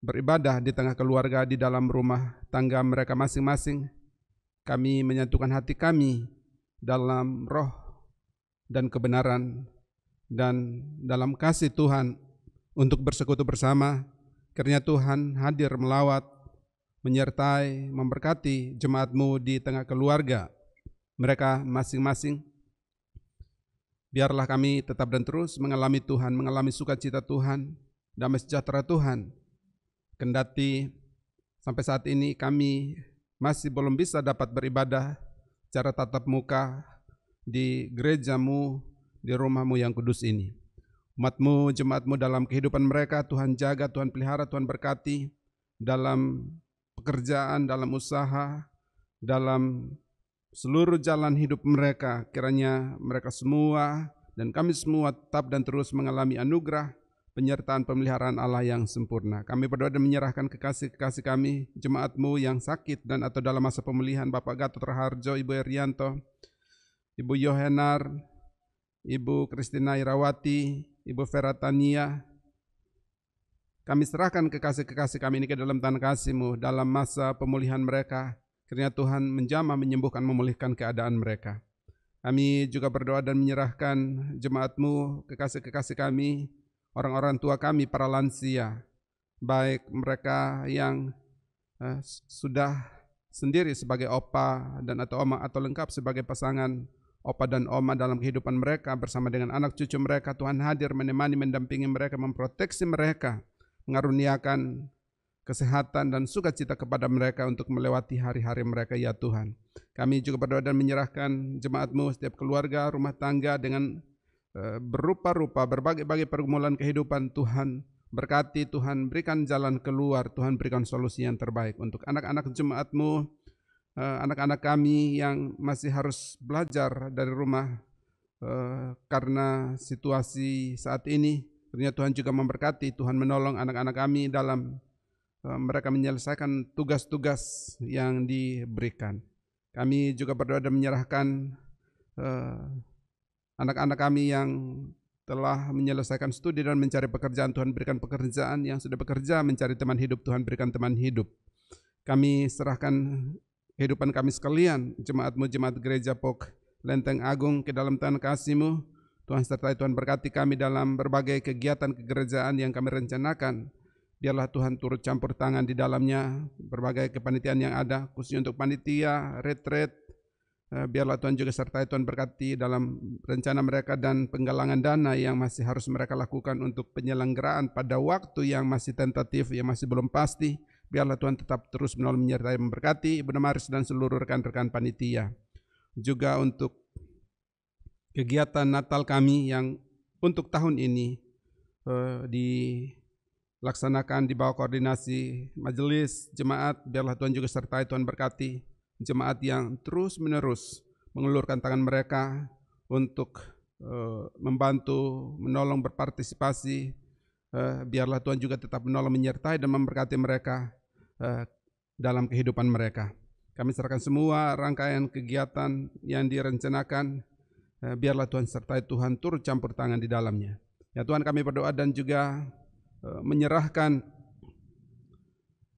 beribadah di tengah keluarga, di dalam rumah tangga mereka masing-masing. Kami menyatukan hati kami dalam roh dan kebenaran dan dalam kasih Tuhan untuk bersekutu bersama. Kiranya Tuhan hadir melawat, menyertai, memberkati jemaat-Mu di tengah keluarga mereka masing-masing. Biarlah kami tetap dan terus mengalami Tuhan, mengalami sukacita Tuhan, damai sejahtera Tuhan. Kendati sampai saat ini kami masih belum bisa dapat beribadah secara tatap muka di gereja-Mu, di rumah-Mu yang kudus ini. Umat-Mu, jemaat-Mu dalam kehidupan mereka, Tuhan jaga, Tuhan pelihara, Tuhan berkati dalam pekerjaan, dalam usaha, dalam seluruh jalan hidup mereka. Kiranya mereka semua dan kami semua tetap dan terus mengalami anugerah, penyertaan, pemeliharaan Allah yang sempurna. Kami berdoa dan menyerahkan kekasih-kekasih kami, jemaat-Mu yang sakit dan atau dalam masa pemulihan, Bapak Gatot Raharjo, Ibu Erianto, Ibu Yohenar, Ibu Kristina Irawati, Ibu Vera Tania. Kami serahkan kekasih-kekasih kami ini ke dalam tangan kasih-Mu dalam masa pemulihan mereka. Kiranya Tuhan menjamah, menyembuhkan, memulihkan keadaan mereka. Kami juga berdoa dan menyerahkan jemaat-Mu, kekasih-kekasih kami, orang-orang tua kami, para lansia, baik mereka yang sudah sendiri sebagai opa dan atau oma atau lengkap sebagai pasangan opa dan oma dalam kehidupan mereka bersama dengan anak cucu mereka. Tuhan hadir menemani, mendampingi mereka, memproteksi mereka, mengaruniakan kesehatan dan sukacita kepada mereka untuk melewati hari-hari mereka, ya Tuhan. Kami juga berdoa dan menyerahkan jemaat-Mu, setiap keluarga, rumah tangga dengan berupa-rupa berbagai-bagai pergumulan kehidupan. Tuhan berkati, Tuhan berikan jalan keluar, Tuhan berikan solusi yang terbaik untuk anak-anak jemaat-Mu, anak-anak kami yang masih harus belajar dari rumah karena situasi saat ini. Ternyata Tuhan juga memberkati, Tuhan menolong anak-anak kami dalam mereka menyelesaikan tugas-tugas yang diberikan. Kami juga berdoa dan menyerahkan anak-anak kami yang telah menyelesaikan studi dan mencari pekerjaan. Tuhan berikan pekerjaan, yang sudah bekerja mencari teman hidup, Tuhan berikan teman hidup. Kami serahkan kehidupan kami sekalian, jemaat-Mu, jemaat gereja Pok Lenteng Agung ke dalam tangan kasih-Mu. Tuhan sertai, Tuhan berkati kami dalam berbagai kegiatan kegerejaan yang kami rencanakan. Biarlah Tuhan turut campur tangan di dalamnya, berbagai kepanitiaan yang ada, khususnya untuk panitia, retreat. Biarlah Tuhan juga sertai, Tuhan berkati dalam rencana mereka dan penggalangan dana yang masih harus mereka lakukan untuk penyelenggaraan pada waktu yang masih tentatif, yang masih belum pasti. Biarlah Tuhan tetap terus menolong, menyertai, memberkati Ibu Damaris dan seluruh rekan-rekan panitia. Juga untuk kegiatan Natal kami yang untuk tahun ini dilaksanakan di bawah koordinasi majelis jemaat. Biarlah Tuhan juga sertai, Tuhan berkati jemaat yang terus menerus mengulurkan tangan mereka untuk membantu, menolong, berpartisipasi. Biarlah Tuhan juga tetap menolong, menyertai dan memberkati mereka dalam kehidupan mereka. Kami serahkan semua rangkaian kegiatan yang direncanakan. Biarlah Tuhan sertai, Tuhan turut campur tangan di dalamnya. Ya Tuhan, kami berdoa dan juga menyerahkan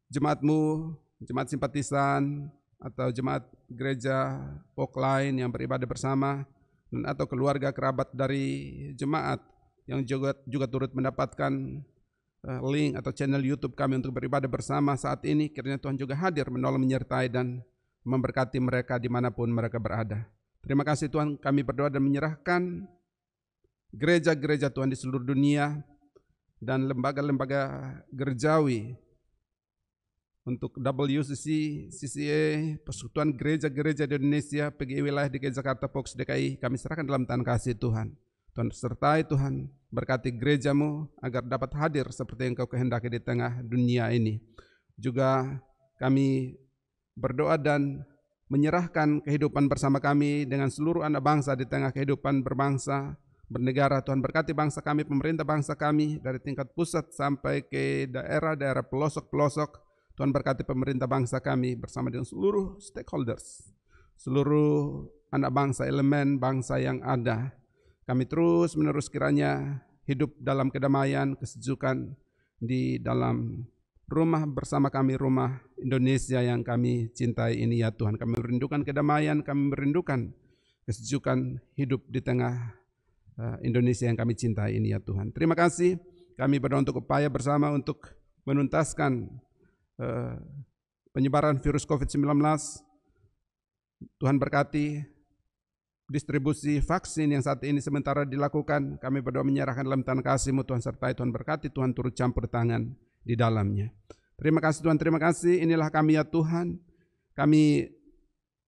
jemaat-Mu, jemaat simpatisan atau jemaat gereja Pok lain yang beribadah bersama dan atau keluarga kerabat dari jemaat yang juga turut mendapatkan link atau channel YouTube kami untuk beribadah bersama saat ini. Kiranya Tuhan juga hadir menolong, menyertai dan memberkati mereka dimanapun mereka berada. Terima kasih Tuhan, kami berdoa dan menyerahkan gereja-gereja Tuhan di seluruh dunia dan lembaga-lembaga gerejawi untuk WCC, CCA, Persekutuan Gereja-Gereja di Indonesia, PGI Wilayah DKI Jakarta, POKS DKI, kami serahkan dalam tangan kasih Tuhan. Tuhan sertai, Tuhan berkati gereja-Mu agar dapat hadir seperti yang Kau kehendaki di tengah dunia ini. Juga kami berdoa dan menyerahkan kehidupan bersama kami dengan seluruh anak bangsa di tengah kehidupan berbangsa, bernegara. Tuhan berkati bangsa kami, pemerintah bangsa kami dari tingkat pusat sampai ke daerah-daerah pelosok-pelosok. Tuhan berkati pemerintah bangsa kami bersama dengan seluruh stakeholders, seluruh anak bangsa, elemen bangsa yang ada. Kami terus menerus kiranya hidup dalam kedamaian, kesejukan di dalam rumah bersama kami, rumah Indonesia yang kami cintai ini ya Tuhan. Kami merindukan kedamaian, kami merindukan kesejukan hidup di tengah Indonesia yang kami cintai ini ya Tuhan. Terima kasih, kami berdoa untuk upaya bersama untuk menuntaskan penyebaran virus COVID-19. Tuhan berkati distribusi vaksin yang saat ini sementara dilakukan. Kami berdoa menyerahkan dalam tangan kasih-Mu Tuhan, sertai Tuhan berkati, Tuhan turut campur tangan di dalamnya. Terima kasih Tuhan, terima kasih. Inilah kami ya Tuhan. Kami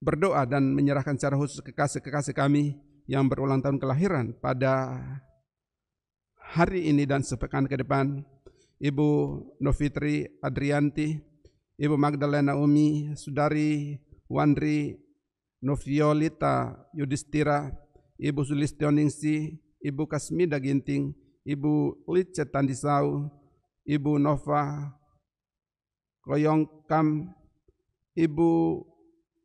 berdoa dan menyerahkan secara khusus kekasih-kekasih kami yang berulang tahun kelahiran pada hari ini dan sepekan ke depan. Ibu Novitri Adrianti, Ibu Magdalena Umi, Saudari Wandri Noviolita Yudhistira, Ibu Sulistioningsi, Ibu Kasmida Ginting, Ibu Licet Tandisau, Ibu Nova Koyongkam, Ibu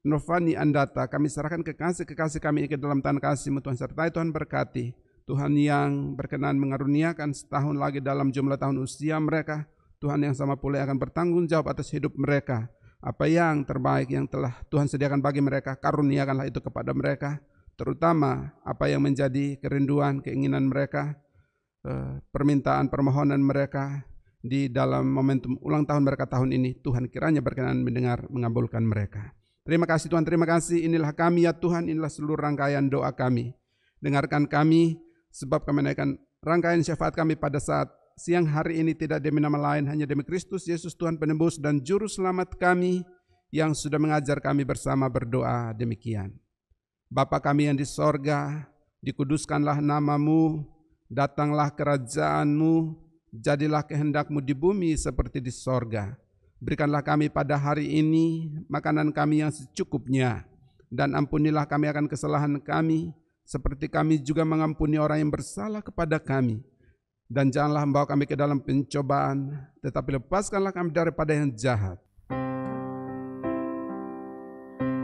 Novani Andata. Kami serahkan kekasih-kekasih kami ke dalam tangan kasih-Mu Tuhan, sertai Tuhan berkati. Tuhan yang berkenan mengaruniakan setahun lagi dalam jumlah tahun usia mereka, Tuhan yang sama pula akan bertanggung jawab atas hidup mereka. Apa yang terbaik yang telah Tuhan sediakan bagi mereka, karuniakanlah itu kepada mereka, terutama apa yang menjadi kerinduan, keinginan mereka, permintaan, permohonan mereka di dalam momentum ulang tahun mereka tahun ini. Tuhan kiranya berkenan mendengar, mengabulkan mereka. Terima kasih Tuhan, terima kasih. Inilah kami ya Tuhan, inilah seluruh rangkaian doa kami. Dengarkan kami, sebab kami menaikkan rangkaian syafaat kami pada saat siang hari ini tidak demi nama lain, hanya demi Kristus Yesus Tuhan penebus dan juru selamat kami yang sudah mengajar kami bersama berdoa demikian. Bapa kami yang di sorga, dikuduskanlah namamu, datanglah kerajaanmu, jadilah kehendak-Mu di bumi seperti di sorga. Berikanlah kami pada hari ini makanan kami yang secukupnya, dan ampunilah kami akan kesalahan kami, seperti kami juga mengampuni orang yang bersalah kepada kami. Dan janganlah membawa kami ke dalam pencobaan, tetapi lepaskanlah kami daripada yang jahat.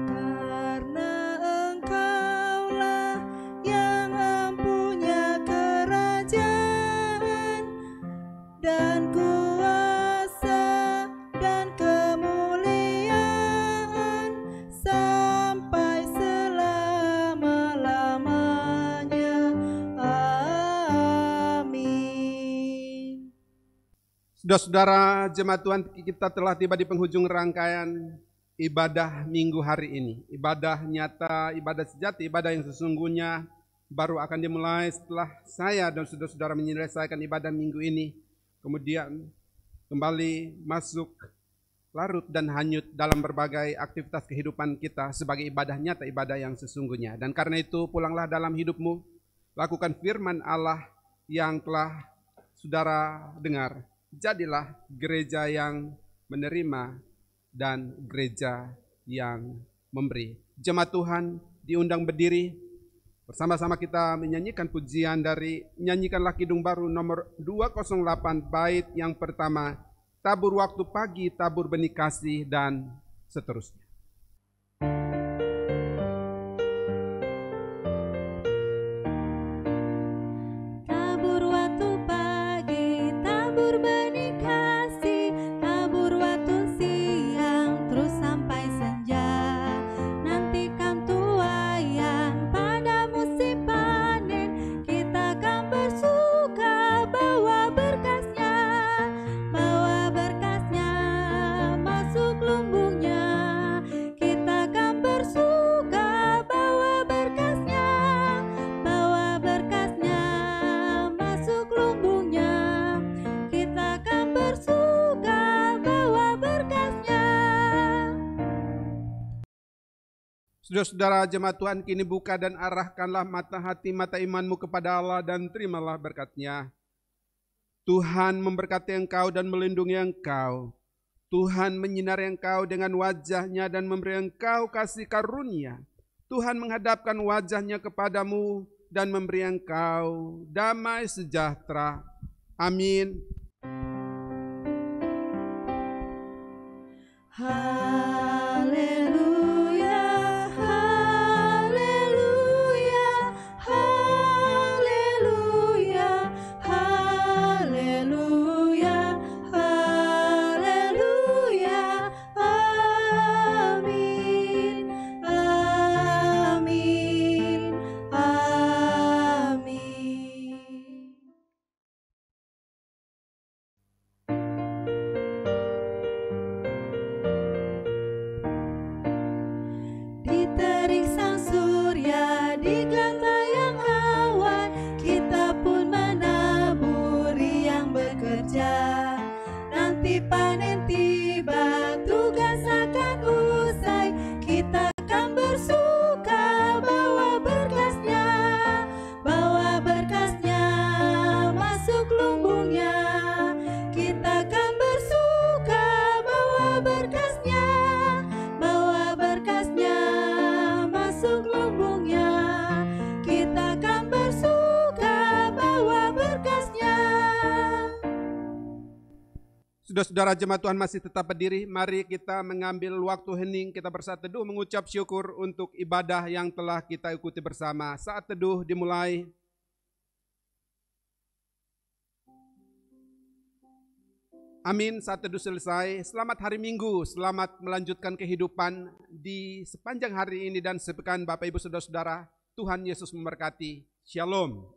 Karena Engkaulah yang mempunyai kerajaan dan kuasa dan kemuliaan sampai selama-lamanya. Saudara-saudara jemaat Tuhan, kita telah tiba di penghujung rangkaian ibadah minggu hari ini. Ibadah nyata, ibadah sejati, ibadah yang sesungguhnya baru akan dimulai setelah saya dan saudara-saudara menyelesaikan ibadah minggu ini. Kemudian kembali masuk larut dan hanyut dalam berbagai aktivitas kehidupan kita sebagai ibadah nyata, ibadah yang sesungguhnya. Dan karena itu pulanglah dalam hidupmu, lakukan firman Allah yang telah saudara dengar. Jadilah gereja yang menerima dan gereja yang memberi. Jemaat Tuhan diundang berdiri. Bersama-sama kita menyanyikan pujian dari Nyanyikanlah Kidung Baru nomor 208 bait yang pertama. Tabur waktu pagi, tabur benih kasih, dan seterusnya. Tabur waktu pagi, tabur benih kasih, tabur waktu siang, terus sampai senja. Nantikan tuaian pada musim panen, kita akan bersuka bawa berkasnya masuk lumbungnya. Kita akan bersuka bawa berkasnya masuk lumbungnya. Kita akan bersuka bawa berkasnya. Saudara-saudara jemaat Tuhan, kini buka dan arahkanlah mata hati, mata imanmu kepada Allah dan terimalah berkat-Nya. Tuhan memberkati engkau dan melindungi engkau. Tuhan menyinari engkau dengan wajah-Nya dan memberi engkau kasih karunia. Tuhan menghadapkan wajah-Nya kepadamu dan memberi engkau damai sejahtera. Amin. Haleluya, haleluya, haleluya, haleluya, haleluya. Amin, amin, amin. Saudara-saudara jemaat Tuhan masih tetap berdiri, mari kita mengambil waktu hening, kita bersatu teduh mengucap syukur untuk ibadah yang telah kita ikuti bersama. Saat teduh dimulai. Amin, saat teduh selesai. Selamat hari Minggu, selamat melanjutkan kehidupan di sepanjang hari ini dan sepekan Bapak Ibu Saudara-saudara. Tuhan Yesus memberkati. Shalom.